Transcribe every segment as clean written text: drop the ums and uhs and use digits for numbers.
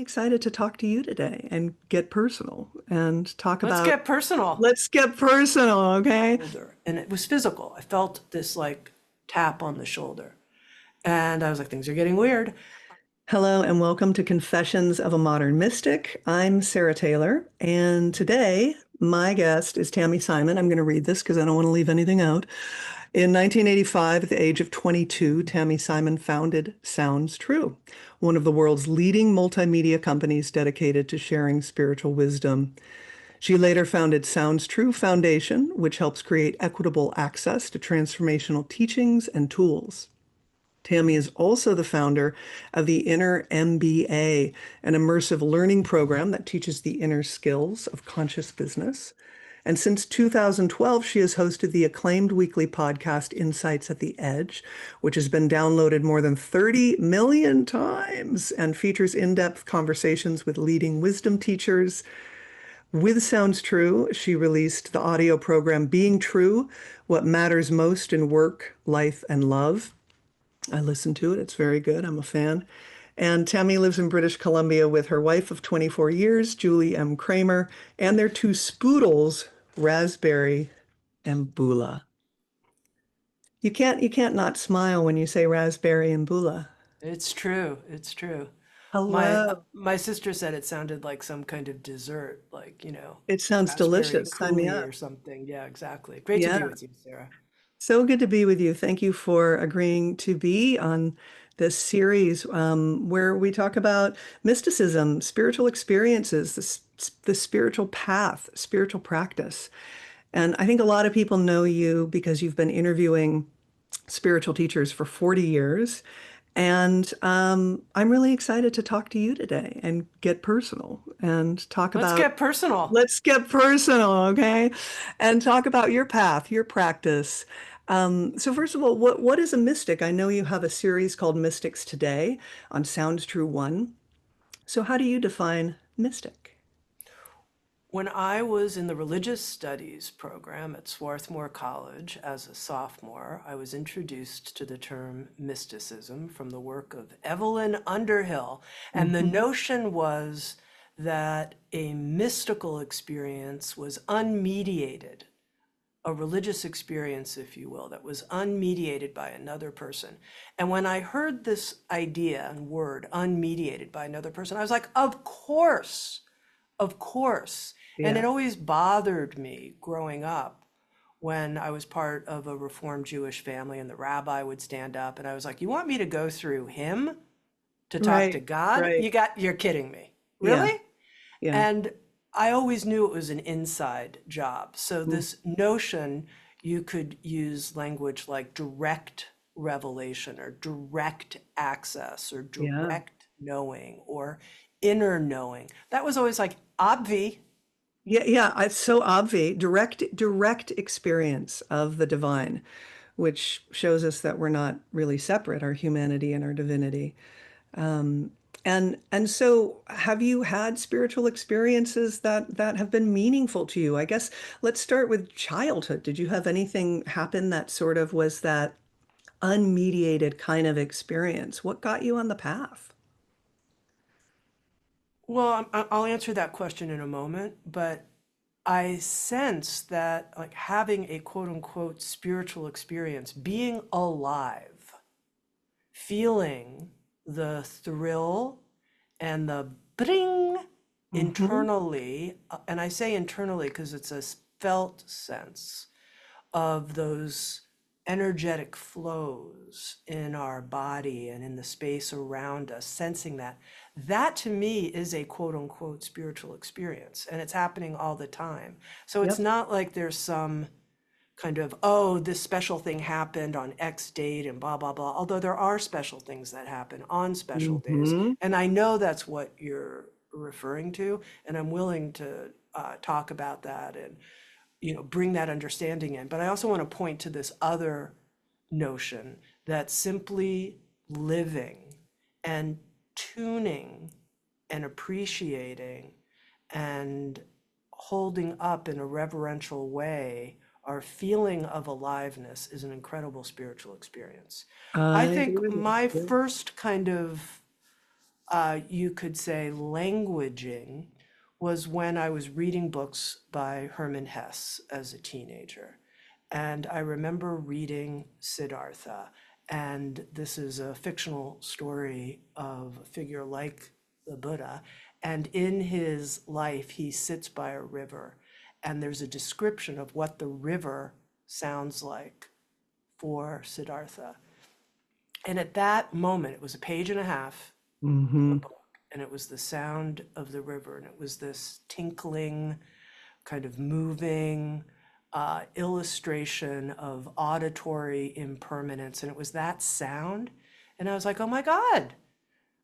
excited to talk to you today and get personal and talk Let's about, get personal. let's get personal, okay? Shoulder. And it was physical. I felt this like tap on the shoulder. And I was like, things are getting weird. Hello and welcome to Confessions of a Modern Mystic. I'm Sarah Taylor, and today my guest is Tami Simon. I'm going to read this because I don't want to leave anything out. In 1985, at the age of 22, Tami Simon founded Sounds True, one of the world's leading multimedia companies dedicated to sharing spiritual wisdom. She later founded Sounds True Foundation, which helps create equitable access to transformational teachings and tools. Tami is also the founder of the Inner MBA, an immersive learning program that teaches the inner skills of conscious business. And since 2012, she has hosted the acclaimed weekly podcast Insights at the Edge, which has been downloaded more than 30 million times and features in-depth conversations with leading wisdom teachers. With Sounds True, she released the audio program Being True, What Matters Most in Work, Life, and Love. I listened to it. It's very good. I'm a fan. And Tami lives in British Columbia with her wife of 24 years, Julie M. Kramer, and their two spoodles, Raspberry and Bula. You can't not smile when you say Raspberry and Bula. It's true. It's true. Hello. My sister said it sounded like some kind of dessert, like, It sounds raspberry delicious. Sign me coulis up. or something. Yeah, exactly. Great to be Yeah. with you, Sarah. So good to be with you. Thank you for agreeing to be on this series where we talk about mysticism, spiritual experiences, the spiritual path, spiritual practice. And I think a lot of people know you because you've been interviewing spiritual teachers for 40 years. And I'm really excited to talk to you today and get personal and talk Let's about, get personal. let's get personal, okay? And talk about your path, your practice. So first of all, what is a mystic? I know you have a series called Mystics Today on Sounds True One. So how do you define mystic? When I was in the religious studies program at Swarthmore College as a sophomore, I was introduced to the term mysticism from the work of Evelyn Underhill. And the Mhm. notion was that a mystical experience was unmediated, a religious experience, if you will, that was unmediated by another person. And when I heard this idea and word, unmediated by another person, I was like, of course. Of course. And Yeah, it always bothered me growing up when I was part of a Reformed Jewish family and the rabbi would stand up and I was like, you want me to go through him to talk to right, God? right. You're kidding me. Yeah, Really? yeah. And I always knew it was an inside job. So Mm, this notion, you could use language like direct revelation or direct access or yeah. direct knowing or inner knowing. That was always like obvi. Yeah, yeah, it's so obvious. Direct experience of the divine, which shows us that we're not really separate, our humanity and our divinity. Um, and so have you had spiritual experiences that have been meaningful to you? I guess let's start with childhood. Did you have anything happen that sort of was that unmediated kind of experience? What got you on the path? Well, I'll answer that question in a moment, but I sense that like having a quote unquote spiritual experience, being alive, feeling the thrill and the bring Hmm. internally, and I say internally because it's a felt sense of those energetic flows in our body and in the space around us, sensing that. That to me is a quote unquote spiritual experience, and it's happening all the time. So it's Yep. not like there's some kind of, oh, this special thing happened on X date and blah, blah, blah. Although there are special things that happen on special days. Hmm. And I know that's what you're referring to. And I'm willing to talk about that and, bring that understanding in. But I also want to point to this other notion that simply living and tuning and appreciating and holding up in a reverential way our feeling of aliveness is an incredible spiritual experience. I I agree think with you. my Yeah. first kind of you could say languaging was when I was reading books by Hermann Hesse as a teenager. And I remember reading Siddhartha, and this is a fictional story of a figure like the Buddha. And in his life, he sits by a river, and there's a description of what the river sounds like for Siddhartha. And at that moment, it was a page and a half of a Hmm. book, and it was the sound of the river, and it was this tinkling, kind of moving illustration of auditory impermanence. And it was that sound. And I was like, oh my God,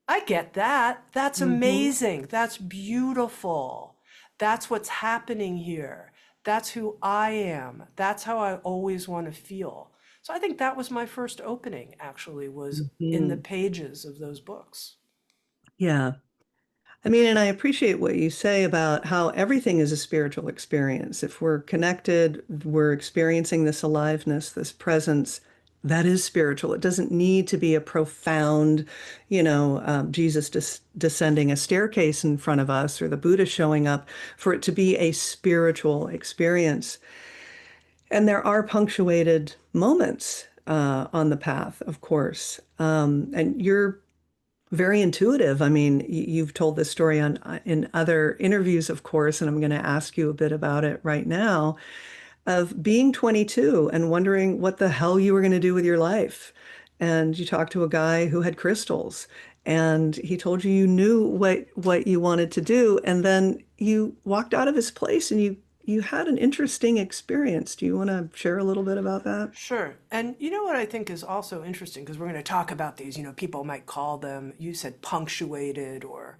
I get that. That's Hmm. amazing. That's beautiful. That's what's happening here. That's who I am. That's how I always want to feel. So I think that was my first opening, actually, was in the Hmm. pages of those books. Yeah. I mean, and I appreciate what you say about how everything is a spiritual experience. If we're connected, we're experiencing this aliveness, this presence, that is spiritual. It doesn't need to be a profound, Jesus descending a staircase in front of us or the Buddha showing up for it to be a spiritual experience. And there are punctuated moments on the path, of course. And you're very intuitive. I mean, you've told this story on in other interviews, of course, and I'm going to ask you a bit about it right now, of being 22 and wondering what the hell you were going to do with your life. And you talked to a guy who had crystals, and he told you you knew what you wanted to do, and then you walked out of his place and you had an interesting experience. Do you want to share a little bit about that? Sure. And you know what I think is also interesting, because we're going to talk about these, people might call them, you said punctuated or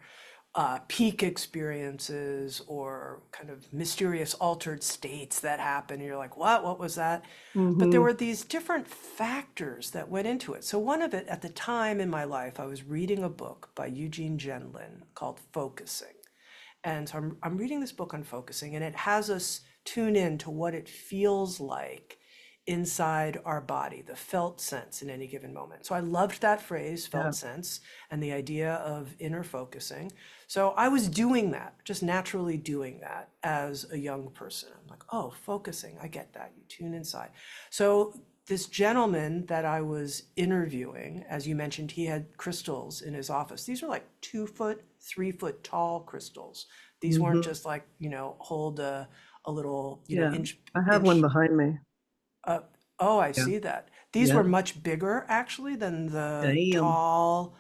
peak experiences or kind of mysterious altered states that happen. And you're like, what? What was that? But there Hmm. were these different factors that went into it. So one of it, at the time in my life, I was reading a book by Eugene Gendlin called Focusing. And so I'm reading this book on focusing, and it has us tune in to what it feels like inside our body, the felt sense in any given moment. So I loved that phrase, Yeah. felt sense, and the idea of inner focusing. So I was doing that, just naturally doing that as a young person. I'm like, oh, focusing, I get that. You tune inside. So this gentleman that I was interviewing, as you mentioned, he had crystals in his office. These were like 2 foot, 3 foot tall crystals. These weren't Hmm. just like, hold a little, Yeah. I have one inch. behind me. Uh, oh, I Yeah. see that. These were Yeah. much bigger actually than the Damn. tall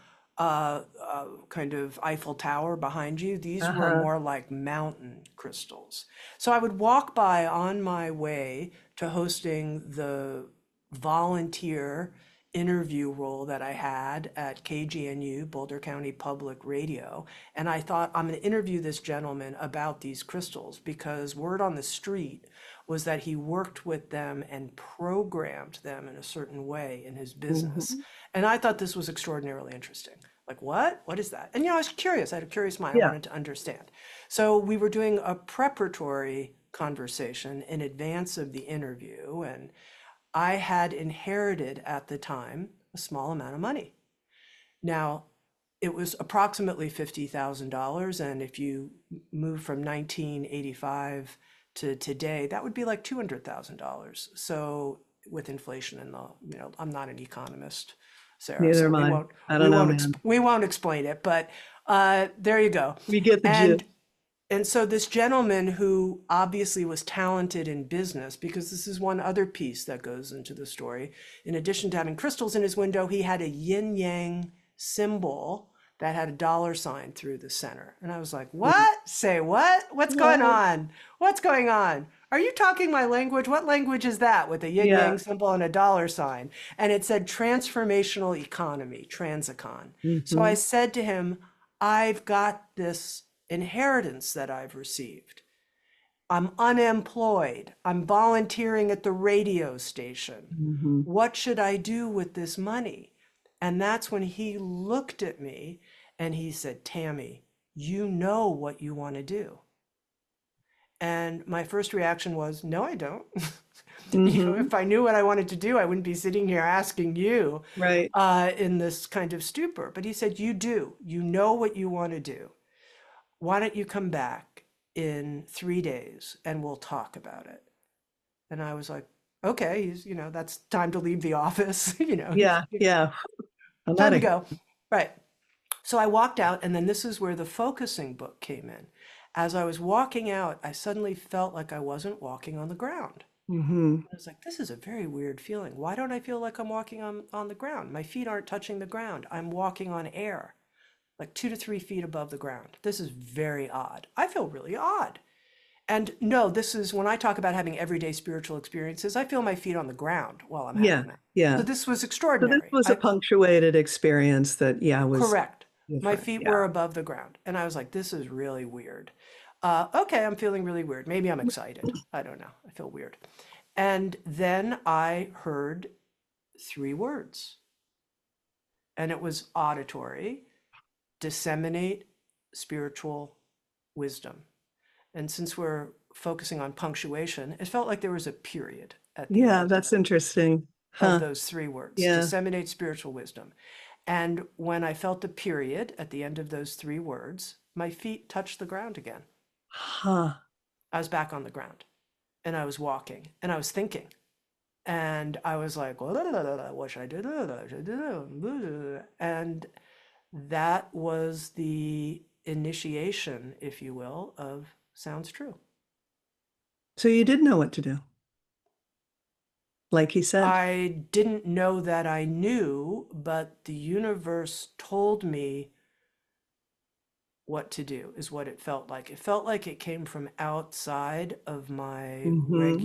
kind of Eiffel Tower behind you. These were Uh-huh. more like mountain crystals. So I would walk by on my way to hosting the volunteer interview role that I had at KGNU, Boulder County Public Radio. And I thought, I'm going to interview this gentleman about these crystals, because word on the street was that he worked with them and programmed them in a certain way in his business. Hmm. And I thought this was extraordinarily interesting. Like, what? What is that? And I was curious. I had a curious mind. I Yeah. wanted to understand. So we were doing a preparatory conversation in advance of the interview, and I had inherited at the time a small amount of money. Now, it was approximately $50,000. And if you move from 1985 to today, that would be like $200,000. So with inflation and I'm not an economist, Sarah, Neither so am we I. won't I we don't know, won't man. we won't explain it, but there you go. We get the gist. And and so this gentleman, who obviously was talented in business, because this is one other piece that goes into the story. In addition to having crystals in his window, he had a yin yang symbol that had a dollar sign through the center. And I was like, what? Say what? What's going What? on? What's going on? Are you talking my language? What language is that, with a yin Yeah. yang symbol and a dollar sign? And it said transformational economy, transecon. So I Hmm. said to him, I've got this inheritance that I've received. I'm unemployed. I'm volunteering at the radio station. Hmm. What should I do with this money? And that's when he looked at me and he said, Tami, you know what you want to do. And my first reaction was, no, I don't. Hmm. If I knew what I wanted to do, I wouldn't be sitting here asking you Right. in this kind of stupor. But he said, you do. You know what you want to do. Why don't you come back in 3 days and we'll talk about it? And I was like, okay, that's time to leave the office. Yeah. Yeah. I'm Time out to of here. go. Right. So I walked out, and then this is where the focusing book came in. As I was walking out, I suddenly felt like I wasn't walking on the ground. Hmm. I was like, this is a very weird feeling. Why don't I feel like I'm walking on the ground? My feet aren't touching the ground. I'm walking on air, like 2 to 3 feet above the ground. This is very odd. I feel really odd. And no, this is when I talk about having everyday spiritual experiences, I feel my feet on the ground while I'm Yeah. having that. So Yeah. this was So this extraordinary. was a punctuated experience that, yeah, was Correct. My different. feet Yeah. were above the ground. And I was like, this is really weird. Okay, I'm feeling really weird. Maybe I'm excited. I don't know. I feel weird. And then I heard 3 words, and it was auditory: disseminate spiritual wisdom. And since we're focusing on punctuation, it felt like there was a period at the Yeah, end that's interesting. of Huh. those 3 words: Yeah. disseminate spiritual wisdom. And when I felt the period at the end of those 3 words, my feet touched the ground again. Huh. I was back on the ground, and I was walking, and I was thinking. And I was like, what should I do? What should I do? And that was the initiation, if you will, of sounds true. So you did know what to do, like he said. I didn't know that I knew, but the universe told me what to do, is what it felt like. It felt like it came from outside of my Hmm.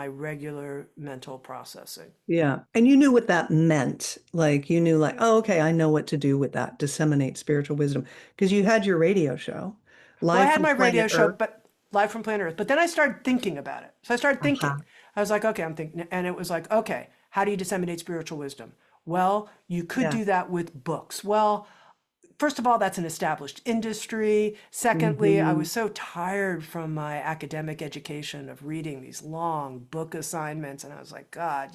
regular mental processing. Yeah. And you knew what that meant. Like you knew like, oh, okay, I know what to do with that. Disseminate spiritual wisdom. Because you had your radio show, Well, I live had from my planet radio show, Earth. but live from planet Earth. But then I started thinking about it. So I started thinking. Uh-huh. I was like, okay, I'm thinking, and it was like, okay, how do you disseminate spiritual wisdom? Well, you could Yeah. do that with books. Well, first of all, that's an established industry. Secondly, I Hmm. was so tired from my academic education of reading these long book assignments. And I was like, God,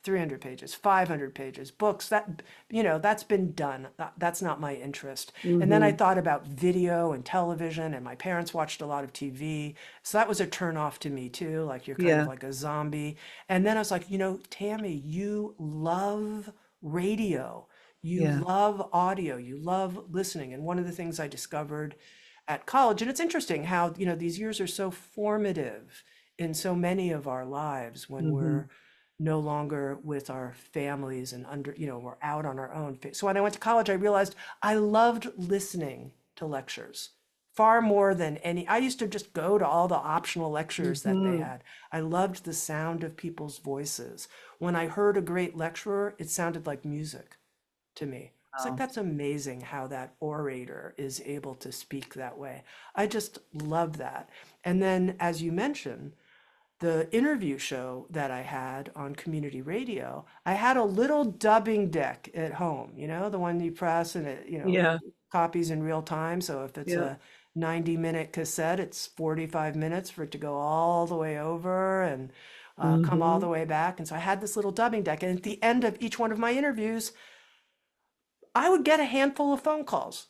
300 pages, 500 pages, books, that's been done. That's not my interest. And then I Hmm. thought about video and television, and my parents watched a lot of TV. So that was a turn off to me too. Like you're kind of Yeah. like a zombie. And then I was like, Tammy, you love radio. You Yeah. love audio, you love listening. And one of the things I discovered at college, and it's interesting how, these years are so formative in so many of our lives when Hmm. we're no longer with our families and we're out on our own. So when I went to college, I realized I loved listening to lectures far more than any. I used to just go to all the optional lectures that they Hmm. had. I loved the sound of people's voices. When I heard a great lecturer, it sounded like music to me. It's like, Wow. that's amazing how that orator is able to speak that way. I just love that. And then, as you mentioned, the interview show that I had on community radio, I had a little dubbing deck at home, the one you press and it, Yeah. copies in real time. So if it's Yeah. a 90-minute cassette, it's 45 minutes for it to go all the way over and come all Hmm. the way back. And so I had this little dubbing deck. And at the end of each one of my interviews, I would get a handful of phone calls.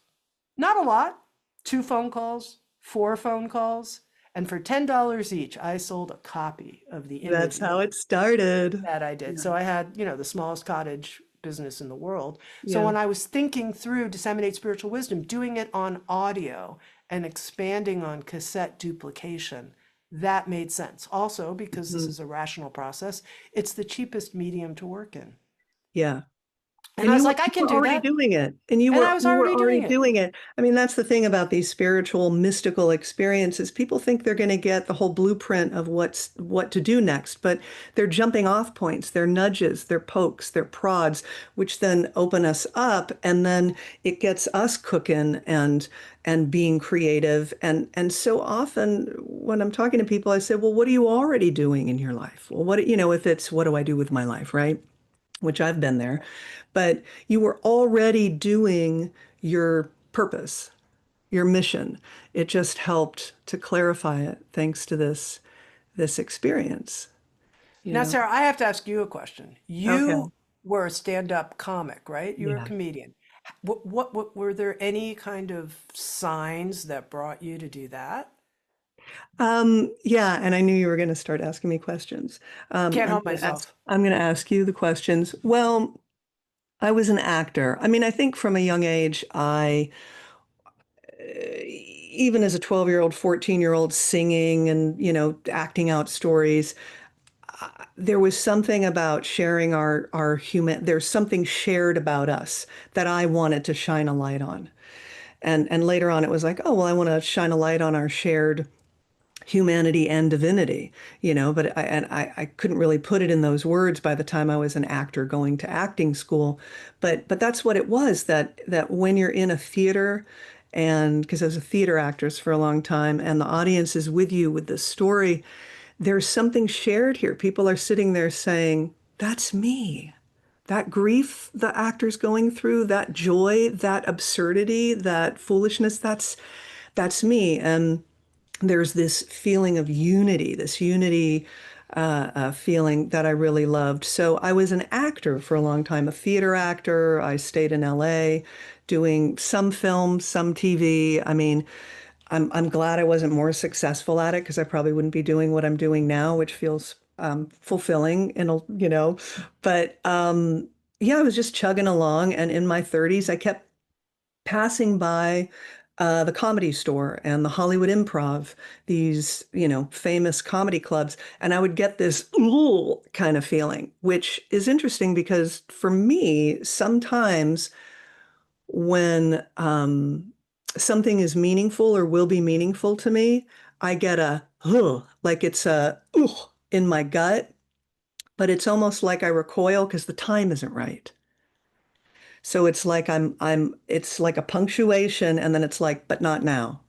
Not a lot, 2 phone calls, 4 phone calls. And for $10 each, I sold a copy of the That's interview how it started. that I did. Yeah. So I had, the smallest cottage business in the world. So Yeah. when I was thinking through Disseminate Spiritual Wisdom, doing it on audio and expanding on cassette duplication, that made sense. Also, because this Mhm. is a rational process, it's the cheapest medium to work in. Yeah. And And I was you were like, I you can were do already that. doing it. And you And I were was you were already already doing it. doing it. I mean, that's the thing about these spiritual, mystical experiences. People think they're going to get the whole blueprint of what to do next, but they're jumping off points, they're nudges, they're pokes, they're prods, which then open us up, and then it gets us cooking and being creative. And so often when I'm talking to people, I say, well, what are you already doing in your life? Well, if it's what do I do with my life, right? Which I've been there, but you were already doing your purpose, your mission. It just helped to clarify it thanks to this experience. you Now, know? Sarah, I have to ask you a question. Okay. You were a stand-up comic, right? You were a Yeah. comedian. What were there any kind of signs that brought you to do that? Yeah, and I knew you were going to start asking me questions. Can't help myself. I'm going to ask you the questions. Well, I was an actor. I mean, I think from a young age, even as a 12-year-old, 14-year-old, singing and, acting out stories, there was something about sharing our human, there's something shared about us that I wanted to shine a light on. And later on, it was like, oh, well, I want to shine a light on our shared humanity and divinity, but I couldn't really put it in those words by the time I was an actor going to acting school. But that's what it was, that when you're in a theater, and because I was a theater actress for a long time, and the audience is with you with the story, there's something shared here. People are sitting there saying, that's me. That grief the actor's going through, that joy, that absurdity, that foolishness, that's me. And there's this feeling of unity, this unity feeling that I really loved. So I was an actor for a long time, a theater actor. I stayed in LA doing some film, some TV. I mean, I'm glad I wasn't more successful at it because I probably wouldn't be doing what I'm doing now, which feels fulfilling but yeah, I was just chugging along. And in my 30s, I kept passing by the Comedy Store and the Hollywood Improv, these, famous comedy clubs, and I would get this ooh kind of feeling, which is interesting because for me, sometimes when something is meaningful or will be meaningful to me, I get a like it's a ooh in my gut, but it's almost like I recoil because the time isn't right. So it's like it's like a punctuation, and then it's like, but not now.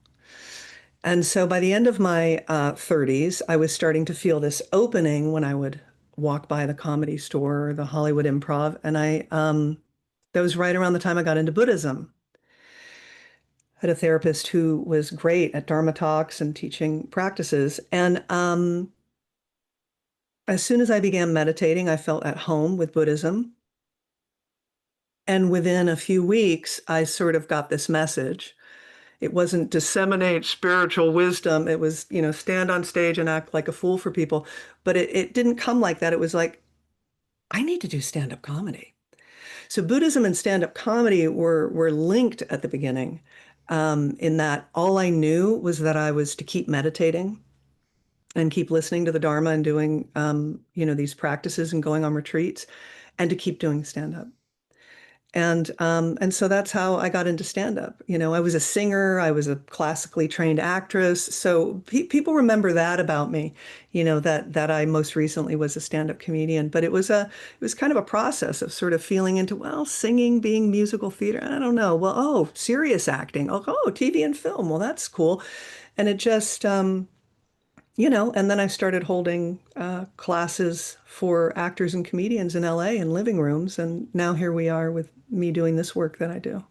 And so by the end of my 30s, I was starting to feel this opening when I would walk by the Comedy Store or the Hollywood Improv. And that was right around the time I got into Buddhism. I had a therapist who was great at Dharma talks and teaching practices. And as soon as I began meditating, I felt at home with Buddhism. And within a few weeks, I sort of got this message. It wasn't disseminate spiritual wisdom. It was, stand on stage and act like a fool for people. But it didn't come like that. It was like, I need to do stand-up comedy. So Buddhism and stand-up comedy were linked at the beginning, in that all I knew was that I was to keep meditating and keep listening to the Dharma and doing, these practices and going on retreats, and to keep doing stand-up. And so that's how I got into stand-up. I was a singer, I was a classically trained actress. So people remember that about me, that I most recently was a stand-up comedian. But it was kind of a process of sort of feeling into, well, singing, being musical theater, I don't know. Well, oh, serious acting. Oh, TV and film. Well, that's cool. And it just and then I started holding classes for actors and comedians in LA in living rooms. And now here we are with me doing this work that I do.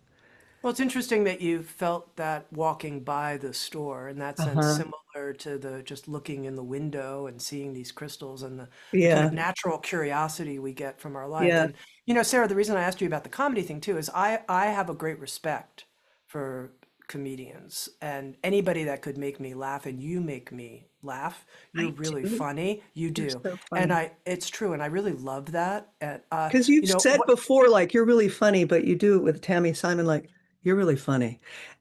Well, it's interesting that you felt that walking by the store, in that sense, Uh-huh. similar to the just looking in the window and seeing these crystals and the kind of Yeah. natural curiosity we get from our life. Yeah. And, Sarah, the reason I asked you about the comedy thing too is I have a great respect for comedians and anybody that could make me laugh, and you make me laugh. You're I really do. funny. You You're do. so And funny. it's true. And I really love that. And, Because you've said what, before, like, you're really funny, but you do it with Tami Simon, like, you're really funny.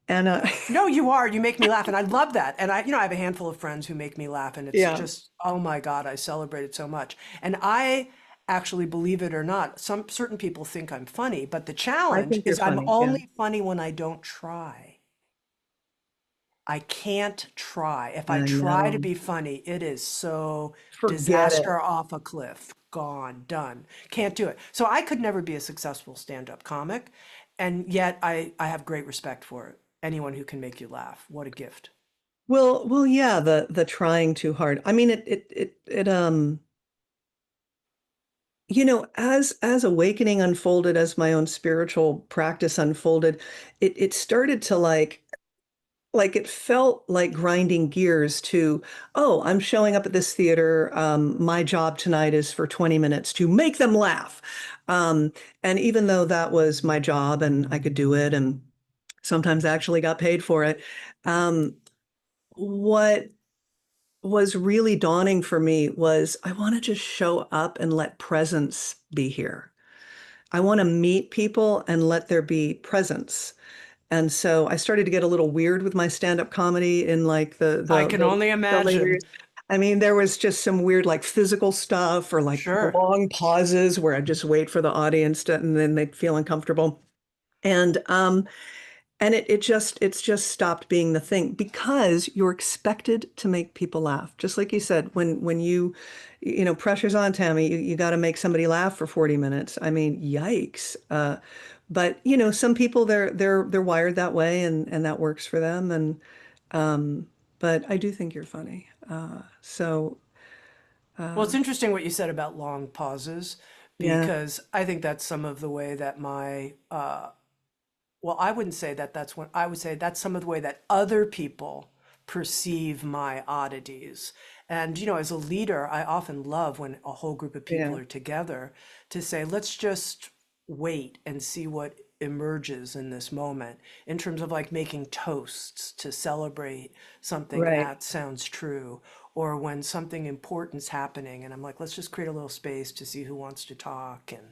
And No, you are. You make me laugh, and I love that. And I have a handful of friends who make me laugh, and it's yeah, just, oh my God, I celebrate it so much. And I actually, believe it or not, some certain people think I'm funny, but the I challenge think you're is I'm funny. Yeah. only funny when I don't try. I can't try. If I I try to know. be funny, it is so Forget it. disaster off a cliff, gone, done. Can't do it. So I could never be a successful stand-up comic, and yet I have great respect for it. Anyone who can make you laugh, what a gift. Well, yeah, the trying too hard. I mean, as awakening unfolded, as my own spiritual practice unfolded, it started to like like it felt like grinding gears to, oh, I'm showing up at this theater. My job tonight is for 20 minutes to make them laugh. Um, and even though that was my job and I could do it and sometimes actually got paid for it, um, what was really dawning for me was I want to just show up and let presence be here. I want to meet people and let there be presence. And so I started to get a little weird with my stand-up comedy in like I can only the later imagine. years. I mean, there was just some weird like physical stuff or like Sure. long pauses where I'd just wait for the audience to, and then they'd feel uncomfortable. And it's just stopped being the thing because you're expected to make people laugh. Just like you said, when pressure's on, Tammy, you got to make somebody laugh for 40 minutes. I mean, yikes. But some people they're wired that way and that works for them. And but I do think you're funny. So Well, it's interesting what you said about long pauses yeah, because I think that's some of the way that well, I wouldn't say that I would say that's some of the way that other people perceive my oddities. And, as a leader, I often love when a whole group of yeah, people are together to say, let's just wait and see what emerges in this moment in terms of like making toasts to celebrate something right. that sounds true, or when something important's happening and I'm like, let's just create a little space to see who wants to talk. And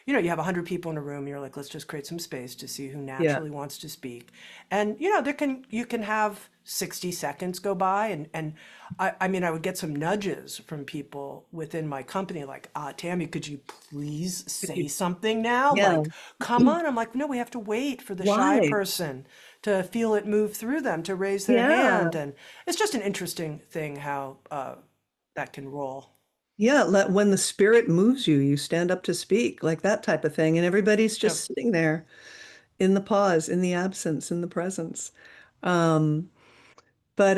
you have 100 people in a room, you're like, let's just create some space to see who Yeah, naturally wants to speak. And you can have 60 seconds go by, and I mean, I would get some nudges from people within my company like, Tammy, could you please say something now? yeah. Like, come on. I'm like, no, we have to wait for the shy Why? person to feel it move through them, to raise their Yeah. hand. And it's just an interesting thing how that can roll. Yeah, when the spirit moves you, you stand up to speak, like that type of thing. And everybody's Yep. just sitting there in the pause, in the absence, in the presence. Um, but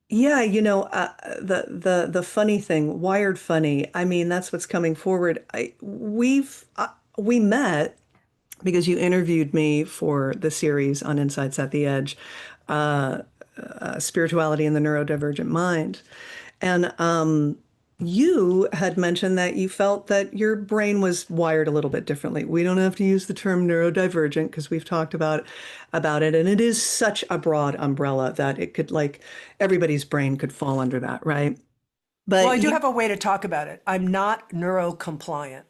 yeah, the funny thing, wired funny. I mean, that's what's coming forward. We met because you interviewed me for the series on Insights at the Edge, uh, spirituality and the neurodivergent mind. And you had mentioned that you felt that your brain was wired a little bit differently. We don't have to use the term neurodivergent because we've talked about it, and it is such a broad umbrella that it could like everybody's brain could fall under that, right? Well, I But do you have a way to talk about it. I'm not neuro compliant.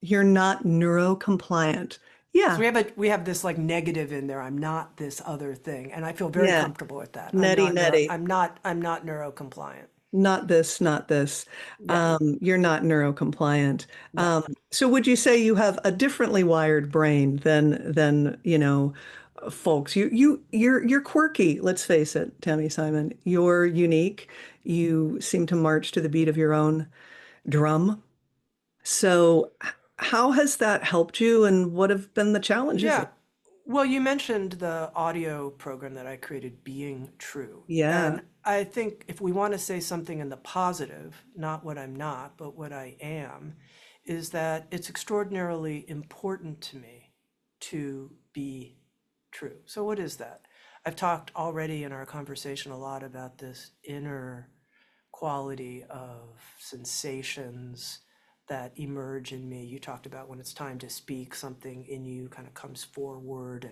you're not neurocompliant. So Yeah, we have this like negative in there. I'm not this other thing, and I feel very yeah. comfortable with that. Netty netty. I'm not neuro compliant. Not this, not this. Yeah. You're not neurocompliant. No. So would you say you have a differently wired brain than folks? You're quirky, let's face it, Tammy Simon. You're unique. You seem to march to the beat of your own drum. So how has that helped you and what have been the challenges? Yeah. Well, you mentioned the audio program that I created, Being True. Yeah. And I think if we want to say something in the positive, not what I'm not, but what I am, is that it's extraordinarily important to me to be true. So, what is that? I've talked already in our conversation a lot about this inner quality of sensations that emerge in me. You talked about when it's time to speak, something in you kind of comes forward,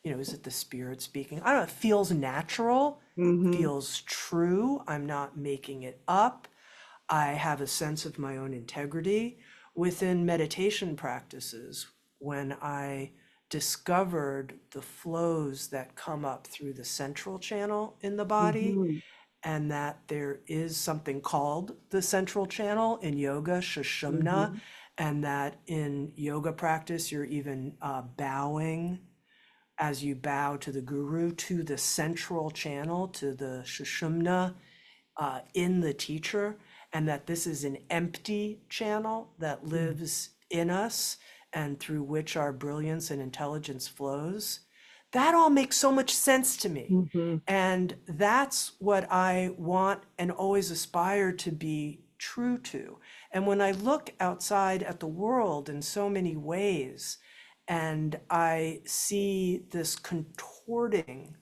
and is it the spirit speaking? I don't know, it feels natural, Hmm. feels true. I'm not making it up. I have a sense of my own integrity within meditation practices. When I discovered the flows that come up through the central channel in the body, Hmm. and that there is something called the central channel in yoga, Shushumna, Hmm. and that in yoga practice, you're even bowing as you bow to the guru to the central channel, to the Shushumna in the teacher, and that this is an empty channel that lives in us and through which our brilliance and intelligence flows. That all makes so much sense to me. Hmm. And that's what I want and always aspire to be true to. And when I look outside at the world in so many ways, and I see this contorting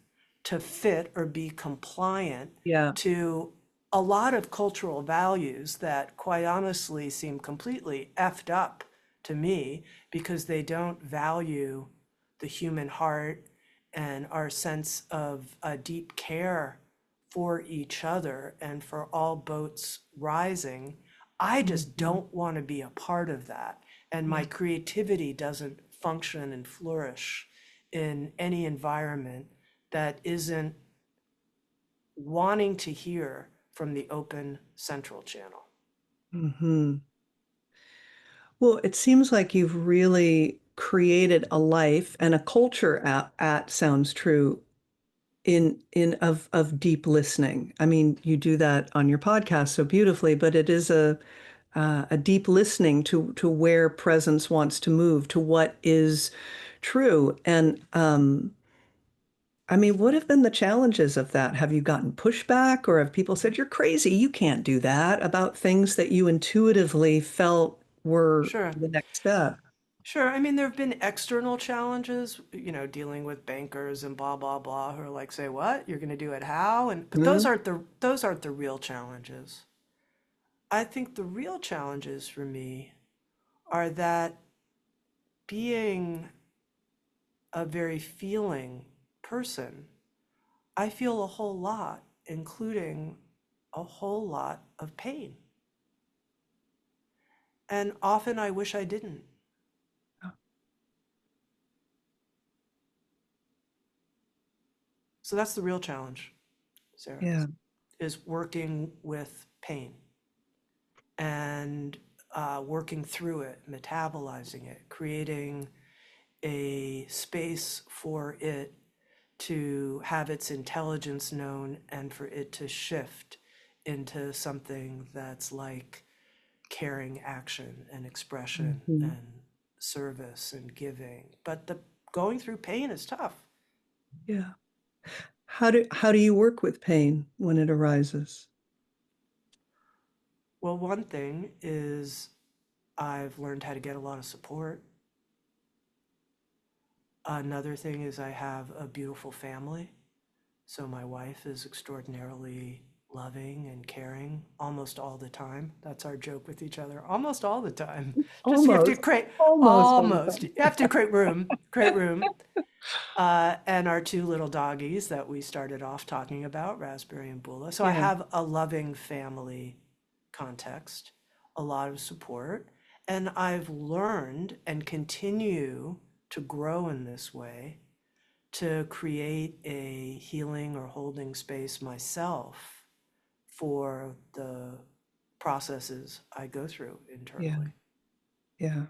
to fit or be compliant Yeah. to a lot of cultural values that quite honestly seem completely effed up to me because they don't value the human heart and our sense of a deep care for each other and for all boats rising. I just Mhm. don't want to be a part of that. And my Yeah. creativity doesn't function and flourish in any environment that isn't wanting to hear from the open central channel. Hmm. Well, it seems like you've really created a life and a culture at Sounds True in of deep listening. I mean, you do that on your podcast so beautifully, but it is a deep listening to where presence wants to move, to what is true. And I mean, what have been the challenges of that? Have you gotten pushback, or have people said, you're crazy, you can't do that, about things that you intuitively felt were Sure. the next step? Sure. I mean, there have been external challenges, dealing with bankers and blah, blah, blah, who are like, say what? You're going to do it how? But Hmm? those aren't the real challenges. I think the real challenges for me are that being a very feeling person, I feel a whole lot, including a whole lot of pain. And often I wish I didn't. So that's the real challenge, Sarah, Yeah. is working with pain and working through it, metabolizing it, creating a space for it to have its intelligence known and for it to shift into something that's like caring action and expression Hmm. and service and giving. But the going through pain is tough. Yeah. How do you work with pain when it arises? Well, one thing is I've learned how to get a lot of support. Another thing is I have a beautiful family. So my wife is extraordinarily loving and caring almost all the time. That's our joke with each other. Almost all the time. Just you have to Almost, create almost all the almost. You time. have to create room, create room. And our two little doggies that we started off talking about, Raspberry and Bula. So I Yeah. have a loving family context, a lot of support, and I've learned and continue to grow in this way to create a healing or holding space myself for the processes I go through Yeah. internally. Yeah.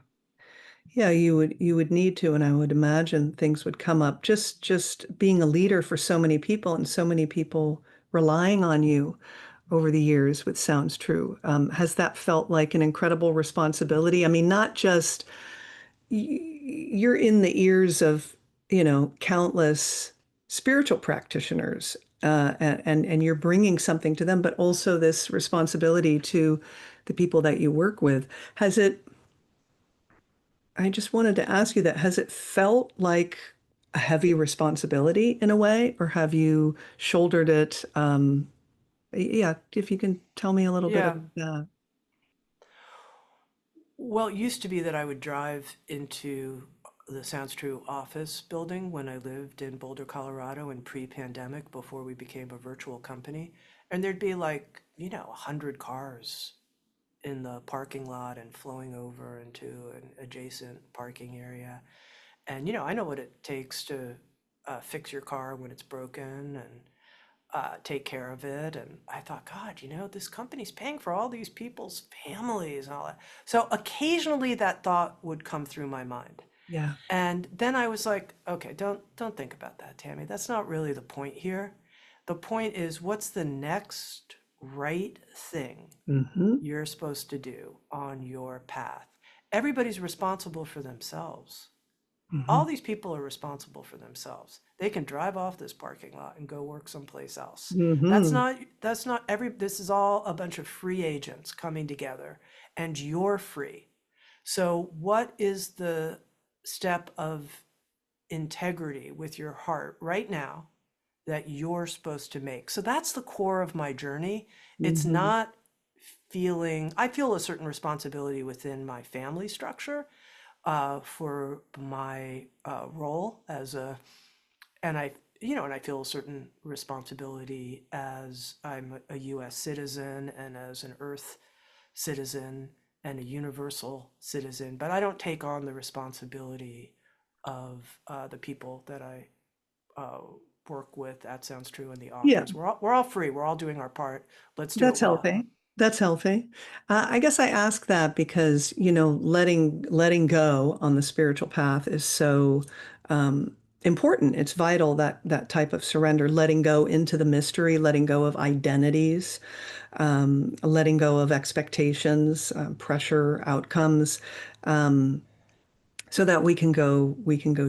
Yeah, you would need to, and I would imagine things would come up. Just being a leader for so many people and so many people relying on you over the years, which sounds true. Has that felt like an incredible responsibility? I mean, not just you're in the ears of, countless spiritual practitioners, and you're bringing something to them, but also this responsibility to the people that you work with. Has it I just wanted to ask you that. Has it felt like a heavy responsibility in a way, or have you shouldered it? Yeah, if you can tell me a little bit Yeah. about that. Well, it used to be that I would drive into the Sounds True office building when I lived in Boulder, Colorado in pre-pandemic before we became a virtual company. And there'd be like, 100 cars in the parking lot and flowing over into an adjacent parking area. And I know what it takes to fix your car when it's broken and take care of it. And I thought, God, this company's paying for all these people's families and all that. So occasionally that thought would come through my mind. Yeah. And then I was like, okay, don't think about that, Tammy. That's not really the point here. The point is, what's the next right thing Hmm. you're supposed to do on your path? Everybody's responsible for themselves. Hmm. All these people are responsible for themselves. They can drive off this parking lot and go work someplace else. Hmm. That's not every this is all a bunch of free agents coming together and you're free. So what is the step of integrity with your heart right now that you're supposed to make. So that's the core of my journey. It's Hmm. not feeling, I feel a certain responsibility within my family structure for my role as a, and I, and I feel a certain responsibility as I'm a US citizen and as an Earth citizen and a universal citizen, but I don't take on the responsibility of the people that I uh, work with. That sounds true in the Yeah. office. We're all free. We're all doing our part. Let's do it That's well. healthy. That's healthy. I guess I ask that because, letting go on the spiritual path is so important. It's vital that type of surrender, letting go into the mystery, letting go of identities, letting go of expectations, pressure, outcomes. Um, so that we can go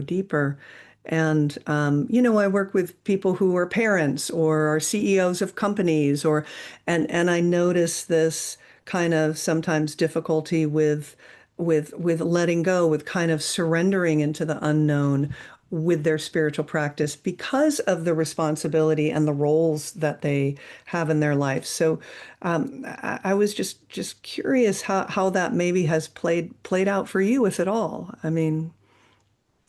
deeper. And I work with people who are parents or are CEOs of companies, and I notice this kind of sometimes difficulty with letting go, with kind of surrendering into the unknown with their spiritual practice because of the responsibility and the roles that they have in their life. So I was just curious how that maybe has played out for you, if at all. I mean,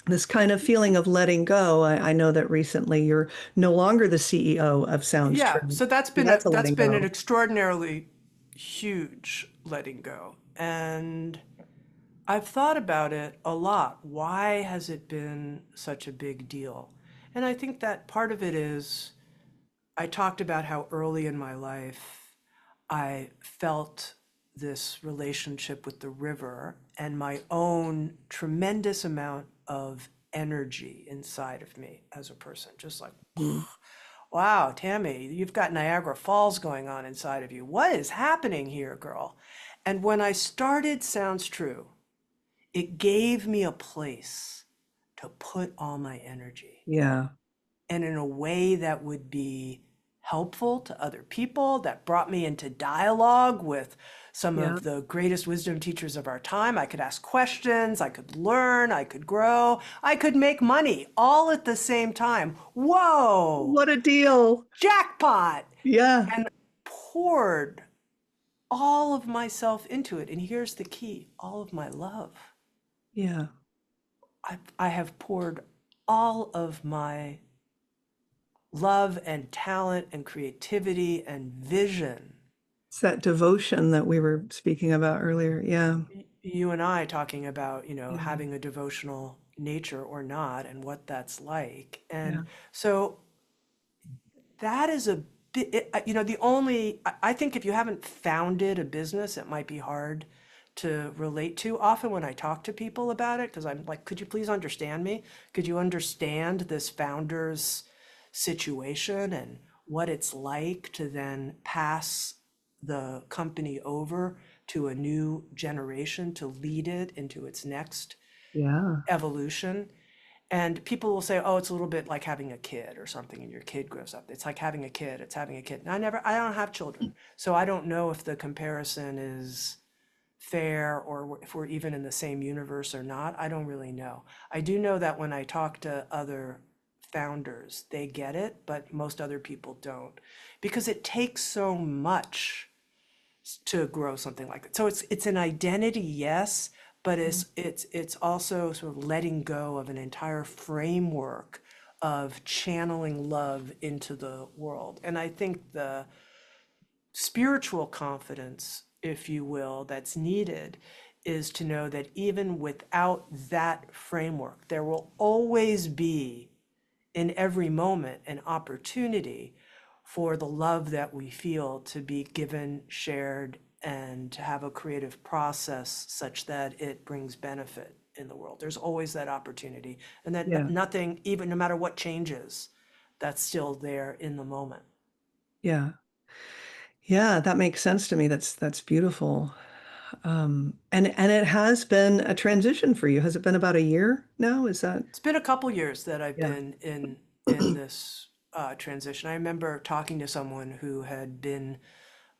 this kind of feeling of letting go. I know that recently you're no longer the CEO of Sounds Yeah, True. so So that's a that's letting been an go. extraordinarily huge letting go. And I've thought about it a lot. Why has it been such a big deal? And I think that part of it is I talked about how early in my life I felt this relationship with the river and my own tremendous amount of energy inside of me as a person. Just like, Mm. wow, Tammy, you've got Niagara Falls going on inside of you. What is happening here, girl? And when I started Sounds True, it gave me a place to put all my energy Yeah, and in a way that would be helpful to other people, that brought me into dialogue with some yeah, of the greatest wisdom teachers of our time. I could ask questions, I could learn, I could grow, I could make money all at the same time. Whoa, what a deal. jackpot! Yeah, And poured all of myself into it. And here's the key, all of my love. yeah. I have poured all of my love and talent and creativity and vision. It's that devotion that we were speaking about earlier. Yeah, You and I talking about, yeah, having a devotional nature or not and what that's like. yeah, And so that is a bit, the only, I think if you haven't founded a business, it might be hard to relate to. Often when I talk to people about it, because I'm like, could you please understand me? Could you understand this founder's situation and what it's like to then pass the company over to a new generation to lead it into its next yeah, evolution? And people will say, oh, it's a little bit like having a kid or something, and your kid grows up. It's like having a kid, it's having a kid. And I don't have children. So I don't know if the comparison is fair or if we're even in the same universe or not. I don't really know. I do know that when I talk to other founders, they get it, but most other people don't because it takes so much to grow something like that. So it's an identity, yes, but it's also sort of letting go of an entire framework of channeling love into the world. And I think the spiritual confidence, if you will, that's needed is to know that even without that framework, there will always be in every moment an opportunity for the love that we feel to be given, shared, and to have a creative process such that it brings benefit in the world. There's always that opportunity, and that yeah, nothing, even no matter what changes, that's still there in the moment. yeah. Yeah, that makes sense to me. That's beautiful. And it has been a transition for you. Has it been about a year now? Is that? It's been a couple years that I've Yeah. been in this transition. I remember talking to someone who had been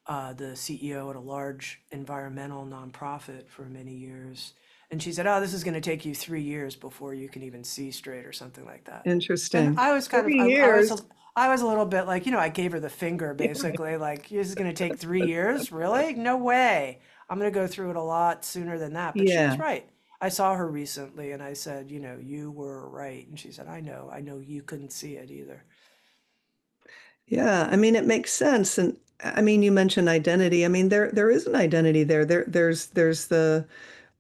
the CEO at a large environmental nonprofit for many years. And she said, oh, this is going to take you 3 years before you can even see straight or something like that. And Interesting. I was kind of, 3 years. I was a little bit like, I gave her the finger basically, like, this is going to take 3 years? Really? No way. I'm going to go through it a lot sooner than that. But she was Yeah. right. I saw her recently and I said, you were right. And she said, I know you couldn't see it either. Yeah, I mean it makes sense. And I mean you mentioned identity. I mean there is an identity there. There's the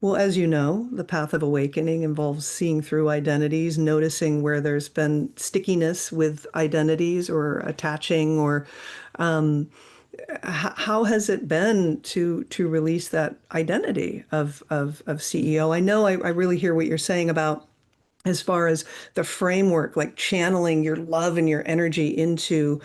well, as you know, the path of awakening involves seeing through identities, noticing where there's been stickiness with identities or attaching or um, how has it been to release that identity of CEO? I know I really hear what you're saying about as far as the framework, like channeling your love and your energy into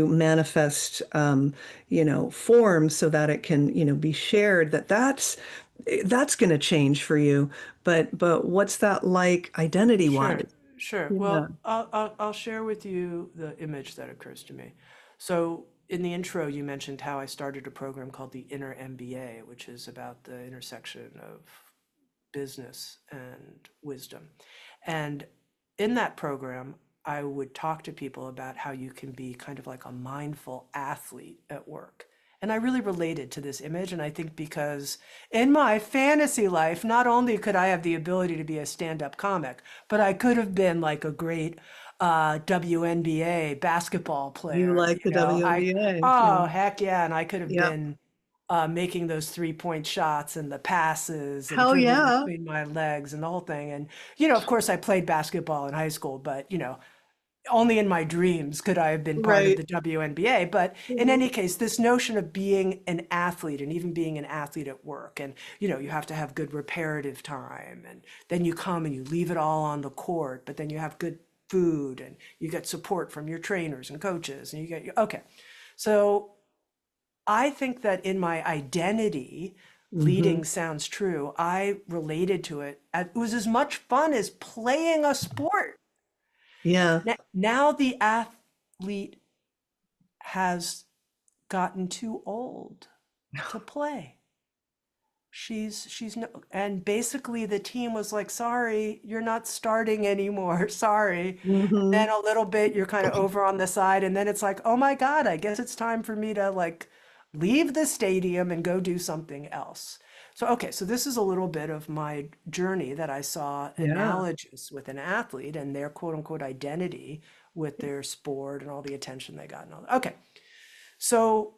manifest, form so that it can, be shared. That's going to change for you. But what's that like identity Sure, wise? sure. Yeah. Well, I'll share with you the image that occurs to me. So in the intro, you mentioned how I started a program called the Inner MBA, which is about the intersection of business and wisdom. And in that program, I would talk to people about how you can be kind of like a mindful athlete at work. And I really related to this image. And I think because in my fantasy life, not only could I have the ability to be a stand-up comic, but I could have been like a great WNBA basketball You player, like the WNBA? oh, Yeah. heck yeah. And I could have Yeah. been making those 3-point shots and the passes and Hell dribbling yeah. between my legs and the whole thing. And, of course, I played basketball in high school, but, only in my dreams could I have been part of Right. the WNBA. But in any case, this notion of being an athlete and even being an athlete at work, and, you have to have good reparative time. And then you come and you leave it all on the court, but then you have good food and you get support from your trainers and coaches and okay. So I think that in my identity, Hmm. leading sounds true. I related to it. It was as much fun as playing a sport. Yeah. Now the athlete has gotten too old to play. She's no, and basically the team was like, sorry, you're not starting anymore. Sorry. Hmm. Then a little bit you're kind of over on the side, and then it's like, oh my God, I guess it's time for me to like leave the stadium and go do something else. So okay, so this is a little bit of my journey that I saw Yeah. analogous with an athlete and their quote unquote identity with their sport and all the attention they got and all that. Okay. So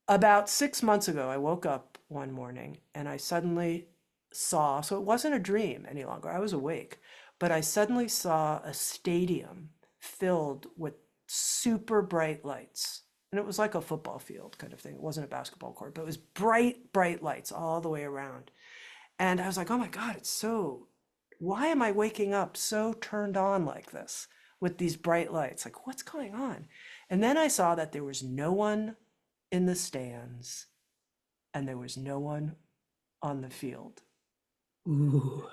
about 6 months ago, I woke up one morning and I suddenly saw, so it wasn't a dream any longer, I was awake, but I suddenly saw a stadium filled with super bright lights. And it was like a football field kind of thing. It wasn't a basketball court, but it was bright, bright lights all the way around. And I was like, oh my God, why am I waking up so turned on like this with these bright lights? Like, what's going on? And then I saw that there was no one in the stands and there was no one on the field. Ooh.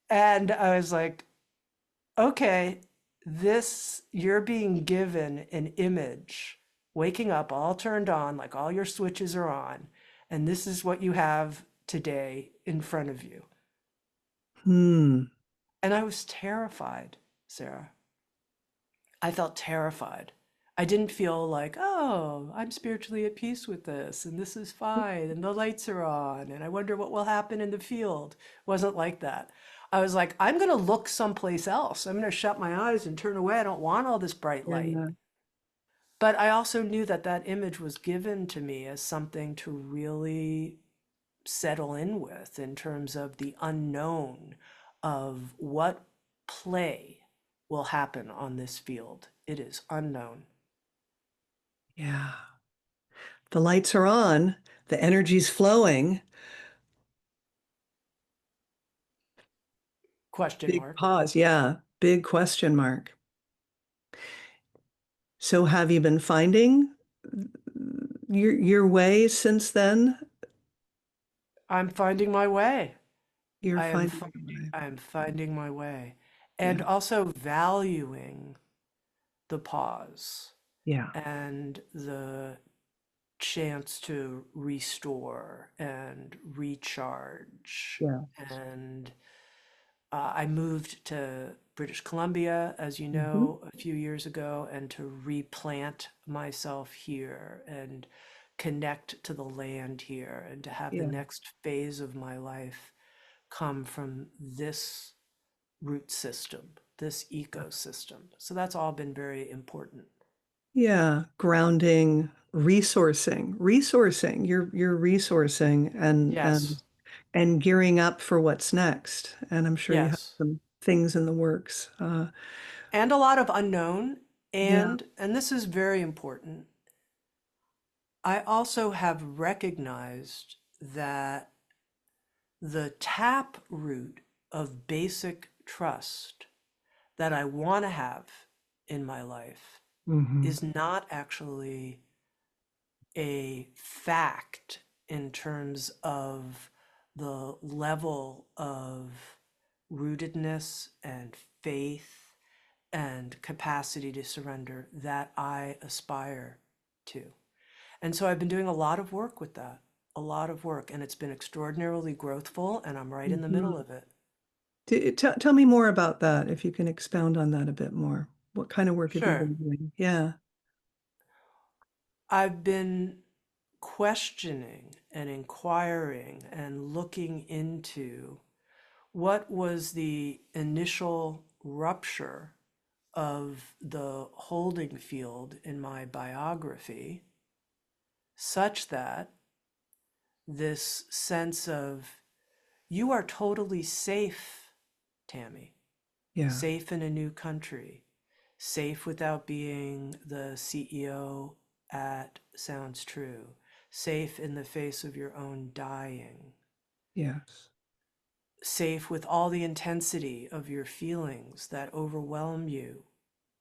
And I was like, okay, you're being given an image, waking up all turned on, like all your switches are on, and this is what you have today in front of you. Hmm. And I was terrified, Sarah. I felt terrified. I didn't feel like, oh, I'm spiritually at peace with this and this is fine and the lights are on and I wonder what will happen in the field. It wasn't like that. I was like, I'm going to look someplace else. I'm going to shut my eyes and turn away. I don't want all this bright light. Yeah. But I also knew that that image was given to me as something to really settle in with in terms of the unknown of what play will happen on this field. It is unknown. Yeah. The lights are on, the energy's flowing. Question Big mark. pause. Yeah. Big question mark. So have you been finding your way since then? I'm finding my way. You're finding your way. I am finding my way. And Yeah. also valuing the pause Yeah. and the chance to restore and recharge Yeah. and I moved to British Columbia, as you Hmm. know, a few years ago, and to replant myself here and connect to the land here and to have the Yeah. next phase of my life come from this root system, this ecosystem. So that's all been very important. Yeah. Grounding, resourcing. You're resourcing Yes, and gearing up for what's next. And I'm sure you have yes. some things in the works. And a lot of unknown. Yeah. And this is very important. I also have recognized that the tap root of basic trust that I want to have in my life Hmm. is not actually a fact in terms of the level of rootedness and faith and capacity to surrender that I aspire to. And so I've been doing a lot of work with that, a lot of work, and it's been extraordinarily growthful, and I'm right in the middle Hmm. of it. Tell me more about that, if you can expound on that a bit more. What kind of work have you Sure. been doing? Yeah. I've been questioning and inquiring and looking into what was the initial rupture of the holding field in my biography, such that this sense of you are totally safe, Tami, Yeah. safe in a new country, safe without being the CEO at Sounds True, safe in the face of your own dying, Yes. safe with all the intensity of your feelings that overwhelm you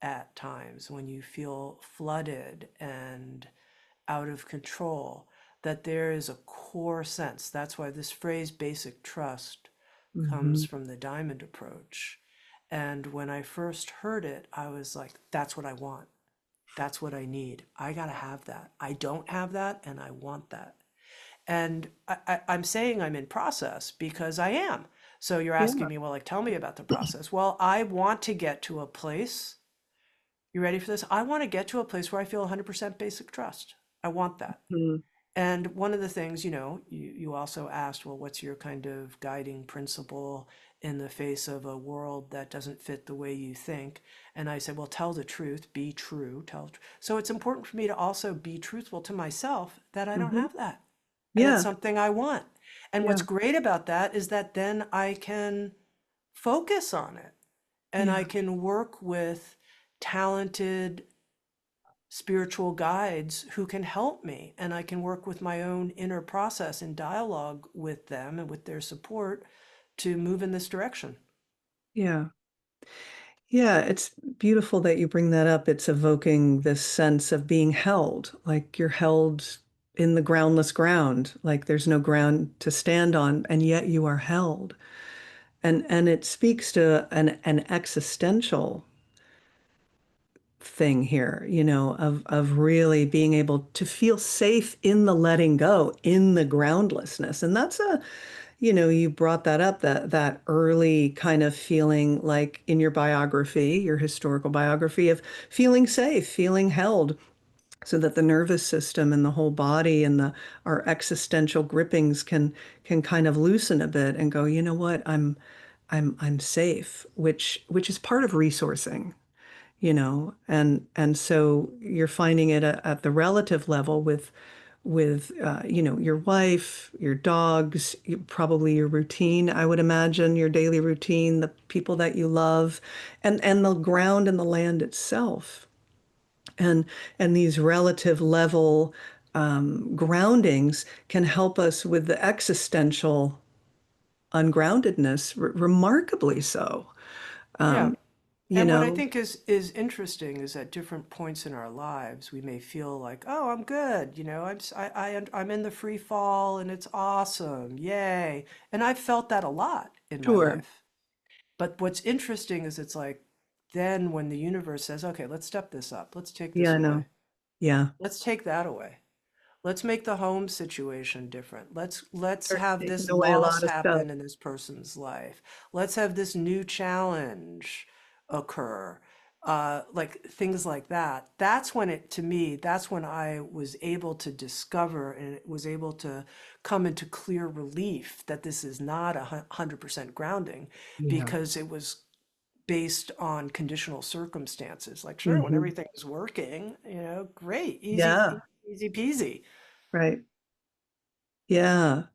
at times when you feel flooded and out of control, that there is a core sense. That's why this phrase basic trust comes Hmm. from the diamond approach. And when I first heard it, I was like, that's what I want. That's what I need. I got to have that. I don't have that, and I want that. And I'm saying I'm in process because I am. So you're asking Yeah. me, well, like, tell me about the process. Well, I want to get to a place. You ready for this? I want to get to a place where I feel 100% basic trust. I want that. Mhm. And one of the things, you also asked, well, what's your kind of guiding principle in the face of a world that doesn't fit the way you think? And I said, well, tell the truth, be true, So it's important for me to also be truthful to myself that I don't Hmm. have that. And it's Yeah. something I want. And what's Yeah. great about that is that then I can focus on it and I Yeah. can work with talented spiritual guides who can help me, and I can work with my own inner process in dialogue with them and with their support to move in this direction. Yeah. Yeah. It's beautiful that you bring that up. It's evoking this sense of being held, like you're held in the groundless ground, like there's no ground to stand on, and yet you are held. And it speaks to an existential thing here, of really being able to feel safe in the letting go, in the groundlessness. And that's you brought that up, that early kind of feeling like in your biography, your historical biography of feeling safe, feeling held, so that the nervous system and the whole body and the our existential grippings can kind of loosen a bit and go, you know what, I'm safe, which is part of resourcing, and so you're finding it at the relative level with your wife, your dogs, probably your routine, I would imagine, your daily routine, the people that you love, and the ground and the land itself, and and these relative level groundings can help us with the existential ungroundedness, remarkably so. Yeah. um, you And what I know think is interesting is at different points in our lives, we may feel like, oh, I'm good, I'm in the free fall and it's awesome, yay. And I've felt that a lot in my sure. life. But what's interesting is it's like, then when the universe says, okay, let's step this up, let's take Yeah, this I know. away. Yeah. Let's take that away. Let's make the home situation different. Let's Start have this taking away a loss lot of stuff. happen in this person's life. Let's have this new challenge occur. Like things like that. That's when it, to me, that's when I was able to discover and was able to come into clear relief that this is not 100% grounding, Yeah. because it was based on conditional circumstances. Like, sure, when Hmm. everything is working, great, Yeah. easy peasy. Right. Yeah.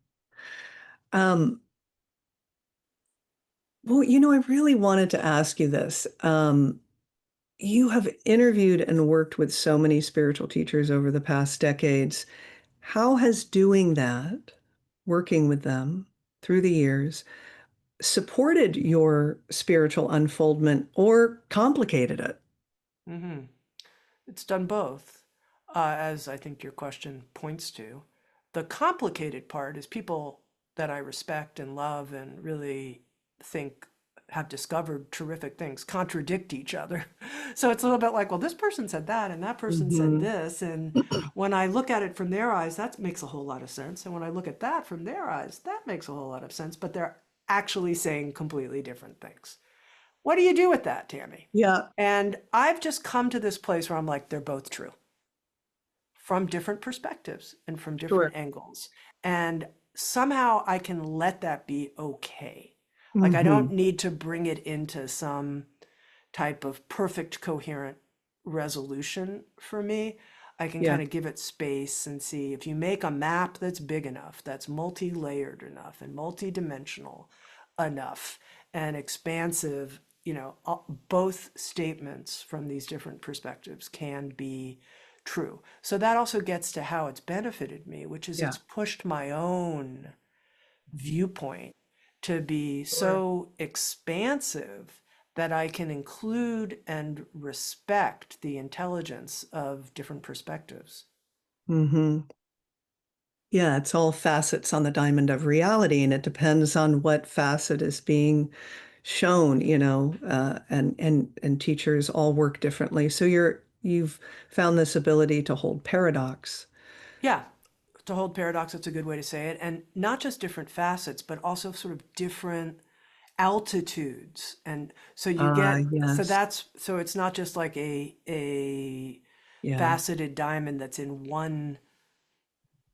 Um, well, I really wanted to ask you this. You have interviewed and worked with so many spiritual teachers over the past decades. How has doing that, working with them through the years, supported your spiritual unfoldment or complicated it? hmm It's done both, as I think your question points to. The complicated part is people that I respect and love and really think have discovered terrific things contradict each other. So it's a little bit like, well, this person said that and that person said Hmm. this. And when I look at it from their eyes, that makes a whole lot of sense. And when I look at that from their eyes, that makes a whole lot of sense. But they're actually saying completely different things. What do you do with that, Tammy? Yeah, And I've just come to this place where I'm like, they're both true from different perspectives and from different sure. angles. And somehow I can let that be okay. Like, I don't Hmm. need to bring it into some type of perfect, coherent resolution for me. I can Yeah, kind of give it space and see if you make a map that's big enough, that's multi layered enough, and multi-dimensional enough, and expansive, both statements from these different perspectives can be true. So that also gets to how it's benefited me, which is yeah, it's pushed my own viewpoint to be sure. so expansive that I can include and respect the intelligence of different perspectives. Hmm. Yeah, it's all facets on the diamond of reality, and it depends on what facet is being shown, and teachers all work differently. So you've found this ability to hold paradox. Yeah, to hold paradox, that's a good way to say it. And not just different facets, but also sort of different altitudes. And so you Ah, get, yes. so it's not just like a Yeah, faceted diamond that's in one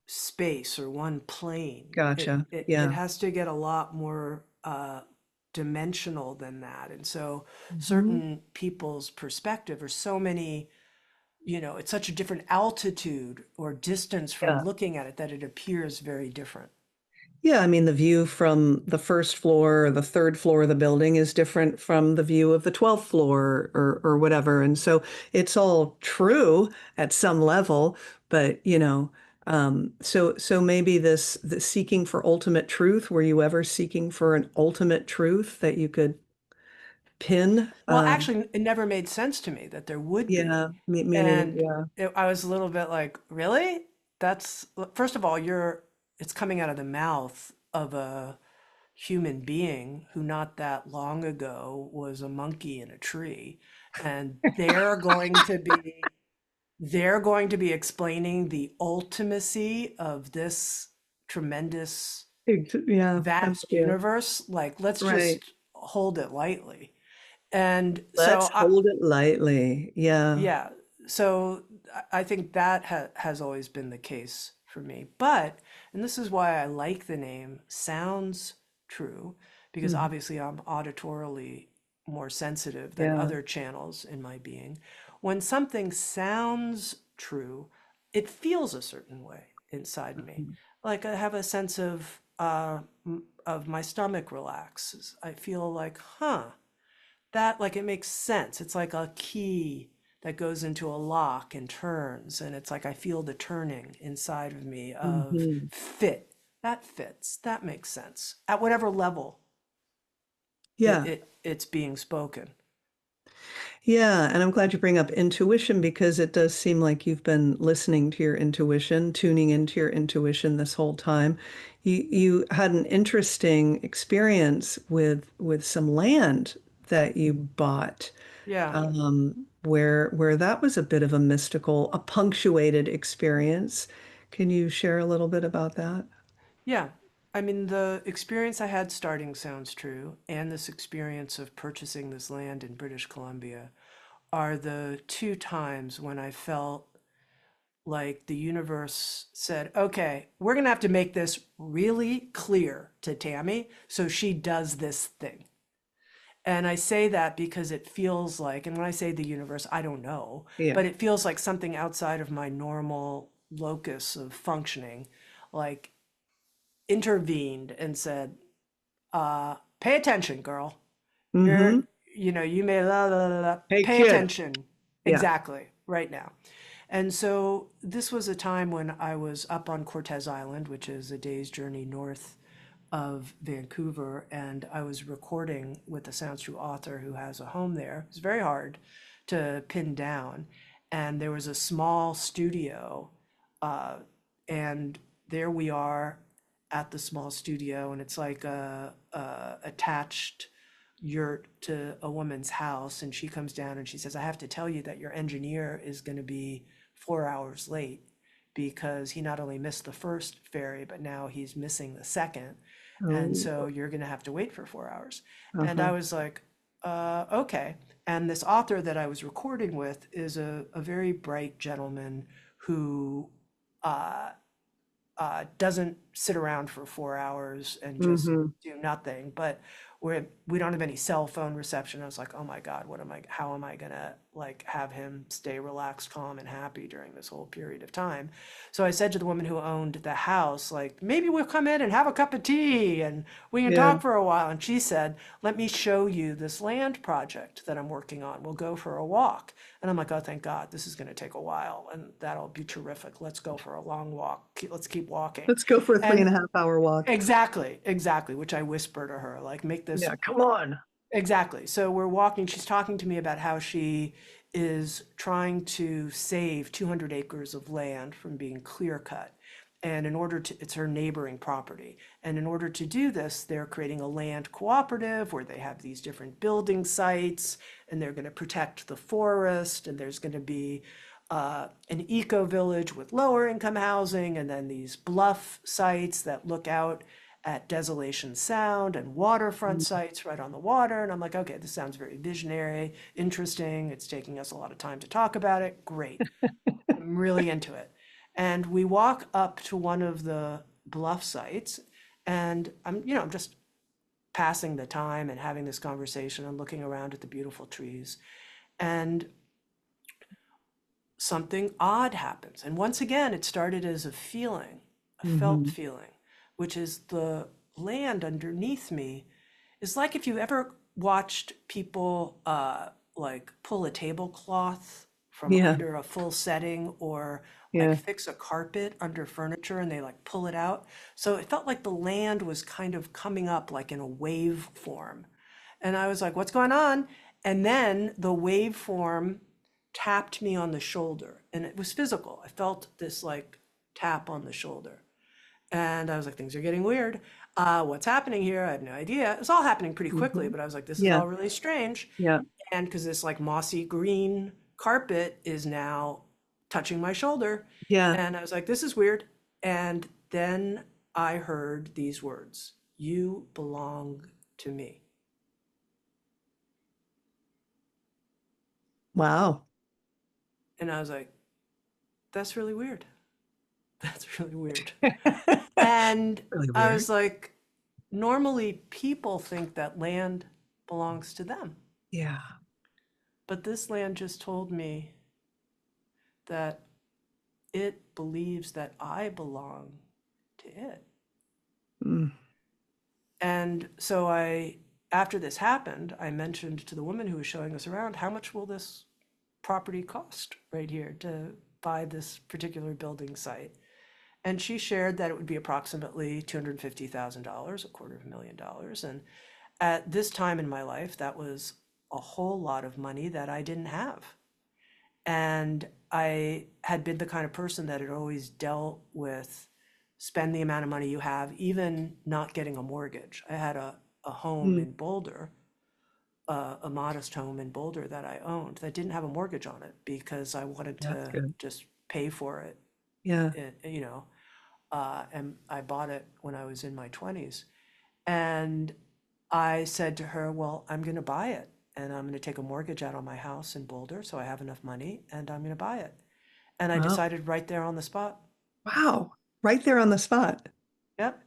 space or one plane. It gotcha. it, it Yeah. has to get a lot more dimensional than that. And so Hmm. certain people's perspective or so many, it's such a different altitude or distance from Yeah. looking at it that it appears very different. Yeah, I mean, the view from the first floor or the third floor of the building is different from the view of the 12th floor or whatever. And so it's all true at some level, but so maybe the seeking for ultimate truth, were you ever seeking for an ultimate truth that you could pin? Well, actually, it never made sense to me that there would Yeah, be. me neither. And Yeah. I was a little bit like, really? That's, first of all, it's coming out of the mouth of a human being who not that long ago was a monkey in a tree. And they're going to be explaining the ultimacy of this tremendous, Yeah, thank vast you. universe. Like, let's Right. just hold it lightly. And Let's so hold it lightly. Yeah. yeah, so I think that has always been the case for me. But, and this is why I like the name, sounds true, because Mhm. obviously I'm auditorily more sensitive than Yeah. other channels in my being. When something sounds true, it feels a certain way inside me. Mhm. Like I have a sense of my stomach relaxes. I feel like, huh, that, like, it makes sense. It's like a key that goes into a lock and turns, and it's like I feel the turning inside of me of Mhm. fit. That fits. That makes sense at whatever level Yeah. it's being spoken. Yeah. And I'm glad you bring up intuition because it does seem like you've been listening to your intuition, tuning into your intuition this whole time. You had an interesting experience with some land that you bought, Yeah. where that was a bit of a mystical, a punctuated experience. Can you share a little bit about that? Yeah. I mean, the experience I had starting sounds true, and this experience of purchasing this land in British Columbia are the two times when I felt like the universe said, okay, we're going to have to make this really clear to Tammy so she does this thing. And I say that because it feels like, and when I say the universe, I don't know, Yeah. but it feels like something outside of my normal locus of functioning, like intervened and said, pay attention, girl. You're, Mm-hmm. you may Hey, pay kid. attention Yeah. exactly right now. And so this was a time when I was up on Cortez Island, which is a day's journey north of Vancouver, and I was recording with a Sounds True author who has a home there. It's very hard to pin down. And there was a small studio, uh, and there we are at the small studio, and it's like a attached yurt to a woman's house. And she comes down and she says, I have to tell you that your engineer is going to be 4 hours late because he not only missed the first ferry, but now he's missing the second. And Oh, so you're going to have to wait for 4 hours. And I uh-huh. was like, okay. And this author that I was recording with is a very bright gentleman who uh, doesn't sit around for 4 hours and just Mm-hmm. do nothing. But we don't have any cell phone reception. I was like, oh my God, how am I gonna like have him stay relaxed, calm, and happy during this whole period of time? So I said to the woman who owned the house, like, maybe we'll come in and have a cup of tea and we can Yeah. talk for a while. And she said, let me show you this land project that I'm working on. We'll go for a walk. And I'm like, oh, thank God, this is going to take a while and that'll be terrific. Let's go for a long walk. Let's keep walking. Let's go for a three and And a half hour walk. exactly, exactly, which I whisper to her, like, make this Yeah. Come on. exactly. So we're walking. She's talking to me about how she is trying to save 200 acres of land from being clear cut. And in order to, it's her neighboring property. And in order to do this, they're creating a land cooperative where they have these different building sites and they're going to protect the forest. And there's going to be an eco village with lower income housing and then these bluff sites that look out at Desolation Sound and waterfront sites right on the water. And I'm like, okay, this sounds very visionary, interesting. It's taking us a lot of time to talk about it. Great. I'm really into it. And we walk up to one of the bluff sites, and I'm just passing the time and having this conversation and looking around at the beautiful trees. And something odd happens. And once again, it started as a feeling, a felt Mm-hmm. feeling, which is the land underneath me is like if you ever watched people like pull a tablecloth from Yeah. under a full setting or like Yeah. fix a carpet under furniture and they like pull it out. So it felt like the land was kind of coming up like in a wave form. And I was like, what's going on? And then the waveform tapped me on the shoulder and it was physical. I felt this like tap on the shoulder. And I was like, things are getting weird. What's happening here? I have no idea. It's all happening pretty quickly, Mm-hmm. but I was like, this is Yeah. all really strange. Yeah. And because this like mossy green carpet is now touching my shoulder. Yeah. And I was like, this is weird. And then I heard these words, you belong to me. Wow. And I was like, that's really weird. That's really weird. Really And I weird. was like, normally people think that land belongs to them. Yeah. But this land just told me that it believes that I belong to it. Mm. And so after this happened, I mentioned to the woman who was showing us around, how much will this property cost right here to buy this particular building site? And she shared that it would be approximately $250,000, $250,000. And at this time in my life, that was a whole lot of money that I didn't have. And I had been the kind of person that had always dealt with spend the amount of money you have, even not getting a mortgage. I had a home Mm. in Boulder, a modest home in Boulder that I owned that didn't have a mortgage on it because I wanted That's to good. just pay for it Yeah. you know, and I bought it when I was in my 20s. And I said to her, well, I'm going to buy it and I'm going to take a mortgage out on my house in Boulder so I have enough money and I'm going to buy it. And I Wow. decided right there on the spot. Wow. Right there on the spot. Yep.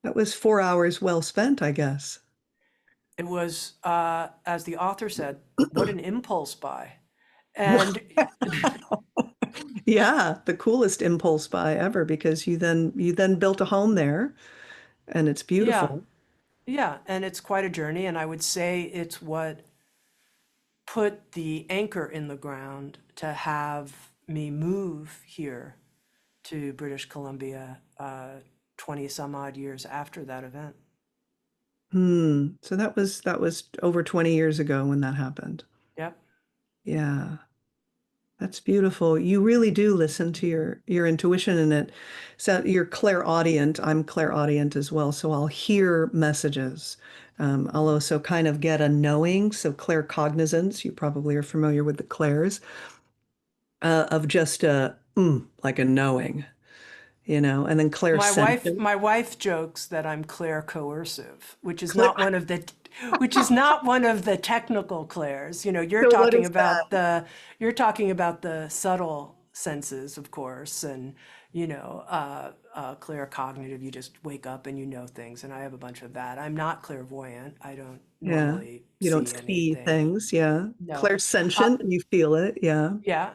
That was 4 hours well spent, I guess. It was, as the author said, what an impulse buy. And Yeah, the coolest impulse buy ever because you then built a home there and it's yeah, beautiful. yeah. And it's quite a journey. And I would say it's what put the anchor in the ground to have me move here to British Columbia 20 some odd years after that event. So that was over 20 years ago when that happened. Yep. Yeah. That's beautiful. You really do listen to your intuition in it. So you're clairaudient. I'm clairaudient as well. So I'll hear messages. I'll also kind of get a knowing. So claircognizance, you probably are familiar with the clairs, of just a like a knowing, and then clairsentience. My wife jokes that I'm Claire coercive, which is Clair not one of the which is not one of the technical clairs. You know, so what is that? you're talking about the subtle senses, of course, and claircognitive. You just wake up and you know things, and I have a bunch of that. I'm not clairvoyant. I don't Yeah. normally You don't see see anything. things. Yeah. No. Uh, Clairsentient, you feel it. Yeah. yeah,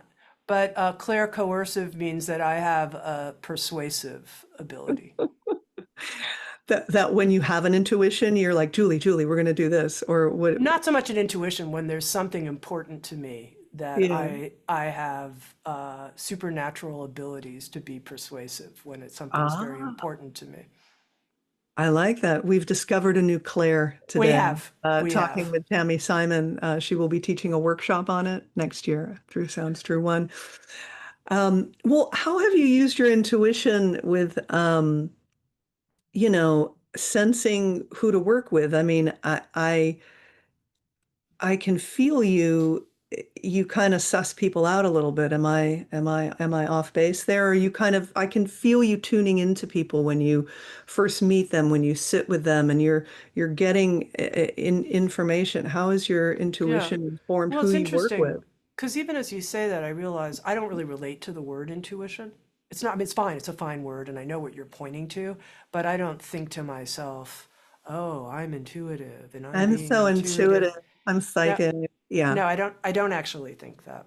but clair coercive means that I have a persuasive ability. That when you have an intuition, you're like, Julie, we're going to do this, or what? Not so much an intuition when there's something important to me that Yeah. I have supernatural abilities to be persuasive when it's something's very Ah, important to me. I like that. We've discovered a new Claire We today. have, we Talking have. with Tami Simon, she will be teaching a workshop on it next year through Sounds True One. Well, how have you used your intuition with, sensing who to work with? I mean, I can feel you. You kind of suss people out a little bit. Am I off base there? Or you kind of, I can feel you tuning into people when you first meet them, when you sit with them, and you're getting in information. How is your Yeah. intuition informed Well, who it's you work interesting with? because even as you say that, I realize I don't really relate to the word intuition. It's not, I mean, it's fine. It's a fine word, and I know what you're pointing to, but I don't think to myself, oh, I'm intuitive and I'm I'm being so intuitive. intuitive. I'm No, psychic. Yeah, no, I don't actually think that.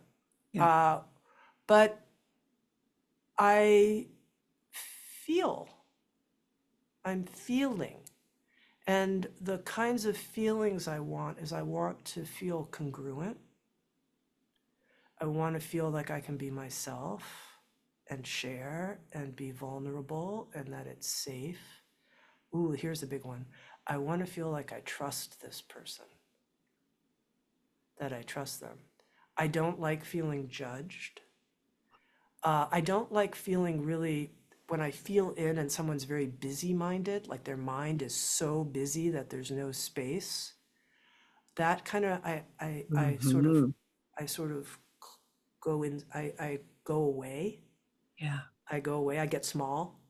yeah. Uh, but I feel, I'm feeling. And the kinds of feelings I want is I want to feel congruent. I want to feel like I can be myself and share and be vulnerable and that it's safe. Ooh, here's a big one. I want to feel like I trust this person, that I trust them. I don't like feeling judged. I don't like feeling really, when I feel in and someone's very busy minded, like their mind is so busy that there's no space. That kind of, Hmm. I sort of go in, I go away. Yeah. I go away. I get small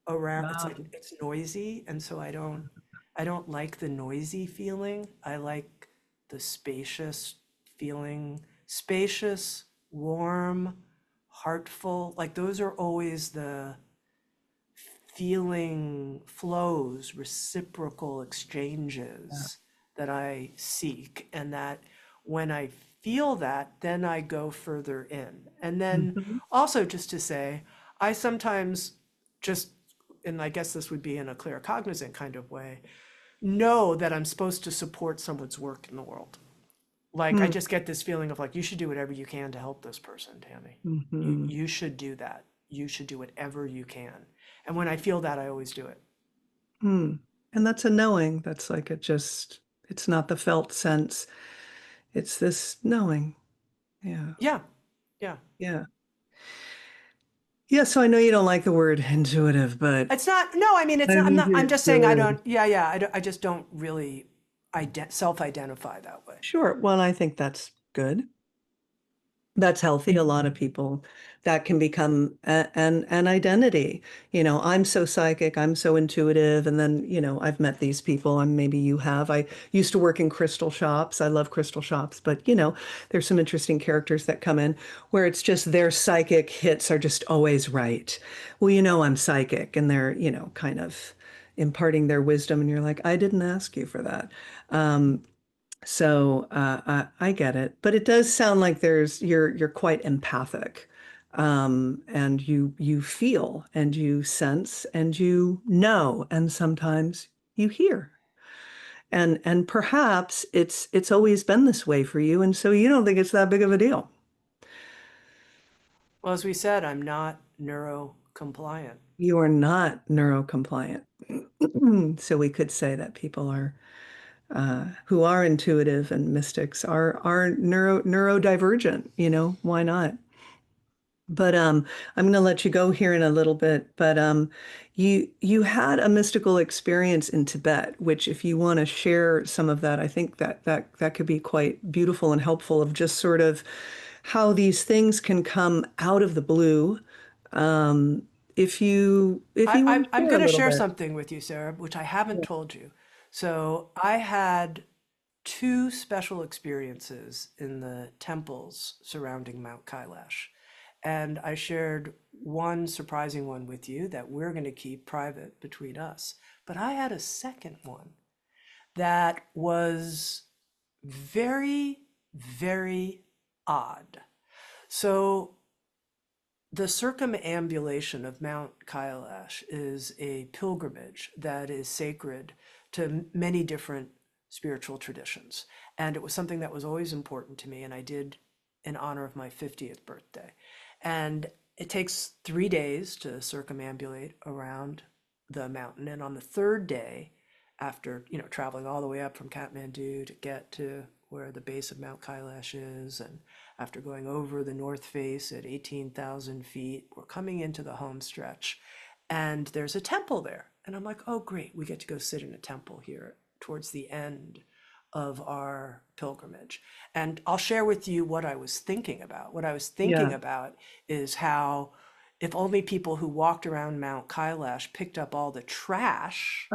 around, it's Wow. like, it's noisy. And so I don't like the noisy feeling. I like the spacious feeling, spacious, warm, heartful. Like those are always the feeling flows, reciprocal exchanges that I seek. And that when I feel that, then I go further in. And then Hmm. also just to say, I sometimes just, and I guess this would be in a clear cognizant kind of way, know that I'm supposed to support someone's work in the world. Like I just get this feeling of like, you should do whatever you can to help this person, Tammy. Hmm. You should do that. You should do whatever you can. And when I feel that, I always do it. Hmm. And that's a knowing. That's like it's not the felt sense. It's this knowing. Yeah. Yeah, yeah. Yeah. Yeah. So I know you don't like the word intuitive, but It's not, no, I mean, it's I not, need I'm you just to saying I do it. don't, yeah, yeah, I just don't really self-identify that way. Sure. Well, I think that's good. That's healthy. A lot of people that can become an identity. I'm so psychic, I'm so intuitive, and then, I've met these people, and maybe you have. I used to work in crystal shops. I love crystal shops, but there's some interesting characters that come in where it's just their psychic hits are just always right. Well, I'm psychic, and they're, kind of imparting their wisdom, and you're like, I didn't ask you for that. So I get it, but it does sound like you're quite empathic, and you feel and you sense and you know, and sometimes you hear, and perhaps it's always been this way for you, and so you don't think it's that big of a deal. Well, as we said, I'm not neuro compliant. You are not neurocompliant, so we could say that people are who are intuitive and mystics are neurodivergent. Why not? But I'm going to let you go here in a little bit. But you had a mystical experience in Tibet, which, if you want to share some of that, I think that could be quite beautiful and helpful, of just sort of how these things can come out of the blue. Um, if you want to I'm share a going to little share bit. something with you, Sarah, which I haven't told you. So I had two special experiences in the temples surrounding Mount Kailash. And I shared one surprising one with you that we're going to keep private between us. But I had a second one that was very, very odd. So the circumambulation of Mount Kailash is a pilgrimage that is sacred to many different spiritual traditions. And it was something that was always important to me, and I did in honor of my 50th birthday. And it takes 3 days to circumambulate around the mountain. And on the third day, after traveling all the way up from Kathmandu to get to where the base of Mount Kailash is, and after going over the north face at 18,000 feet, we're coming into the home stretch, and there's a temple there. And I'm like, oh, great, we get to go sit in a temple here towards the end of our pilgrimage. And I'll share with you what I was thinking about. What I was thinking Yeah. about is how, if only people who walked around Mount Kailash picked up all the trash,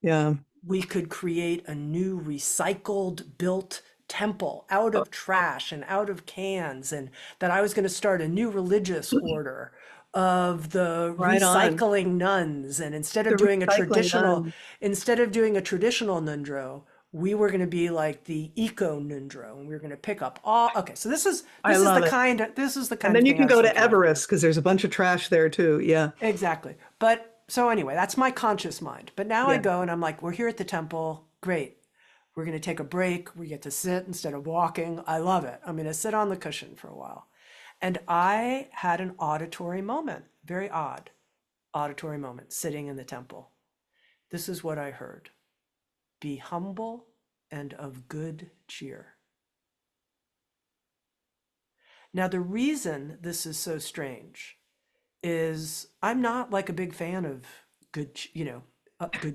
Yeah. we could create a new recycled built temple out of trash and out of cans, and that I was going to start a new religious order of the Right on. recycling nuns. And instead The of doing recycling gun. a traditional nundro, we were going to be like the eco nundro, and we were going to pick up all. Okay, so I love it. this is the And kind of then you thing I can was go to thinking of. Everest because there's a bunch of trash there too. Yeah. Exactly. But so anyway, that's my conscious mind. But now I Yeah. go and I'm like, we're here at the temple. Great. We're going to take a break. We get to sit instead of walking. I love it. I'm going to sit on the cushion for a while. And I had an auditory moment, very odd auditory moment, sitting in the temple. This is what I heard: be humble and of good cheer. Now, the reason this is so strange is I'm not like a big fan of good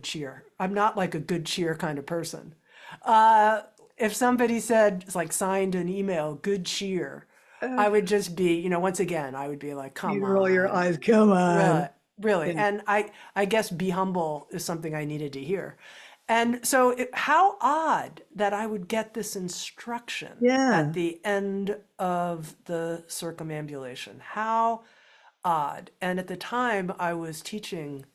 cheer. I'm not like a good cheer kind of person. Uh, if somebody said, it's like signed an email, good cheer, Uh, I would just be, once again, I would be like, come you roll your on, eyes. Come really, on. really. Yeah. And I guess be humble is something I needed to hear. And so how odd that I would get this instruction at Yeah. the end of the circumambulation. How odd. And at the time, I was teaching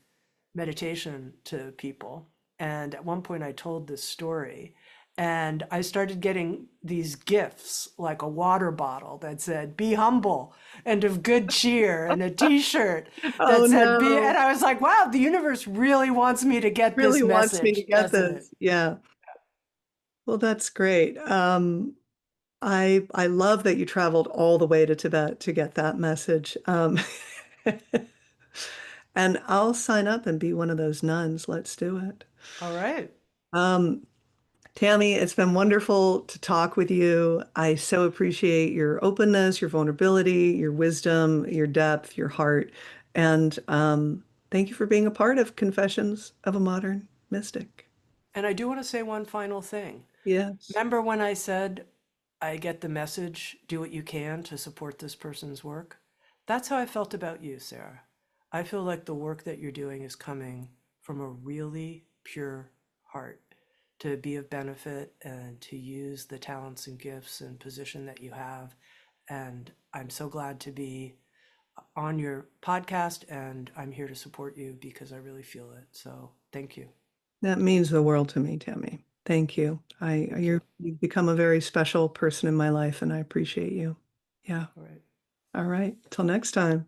meditation to people. And at one point, I told this story. And I started getting these gifts, like a water bottle that said, be humble and of good cheer, and a t shirt Oh that said, be. no. And I was like, wow, the universe really wants me to get this Really wants me to message, get doesn't it? this. Yeah. Well, that's great. I love that you traveled all the way to Tibet to get that message. And I'll sign up and be one of those nuns. Let's do it. All right. Um, Tammy, it's been wonderful to talk with you. I so appreciate your openness, your vulnerability, your wisdom, your depth, your heart. And thank you for being a part of Confessions of a Modern Mystic. And I do want to say one final thing. Yes. Remember when I said I get the message, do what you can to support this person's work. That's how I felt about you, Sarah. I feel like the work that you're doing is coming from a really pure heart to be of benefit and to use the talents and gifts and position that you have. And I'm so glad to be on your podcast, and I'm here to support you because I really feel it. So thank you. That means the world to me, Tammy. Thank you. Thank you. You've become a very special person in my life, and I appreciate you. Yeah. All right. All right. Till next time.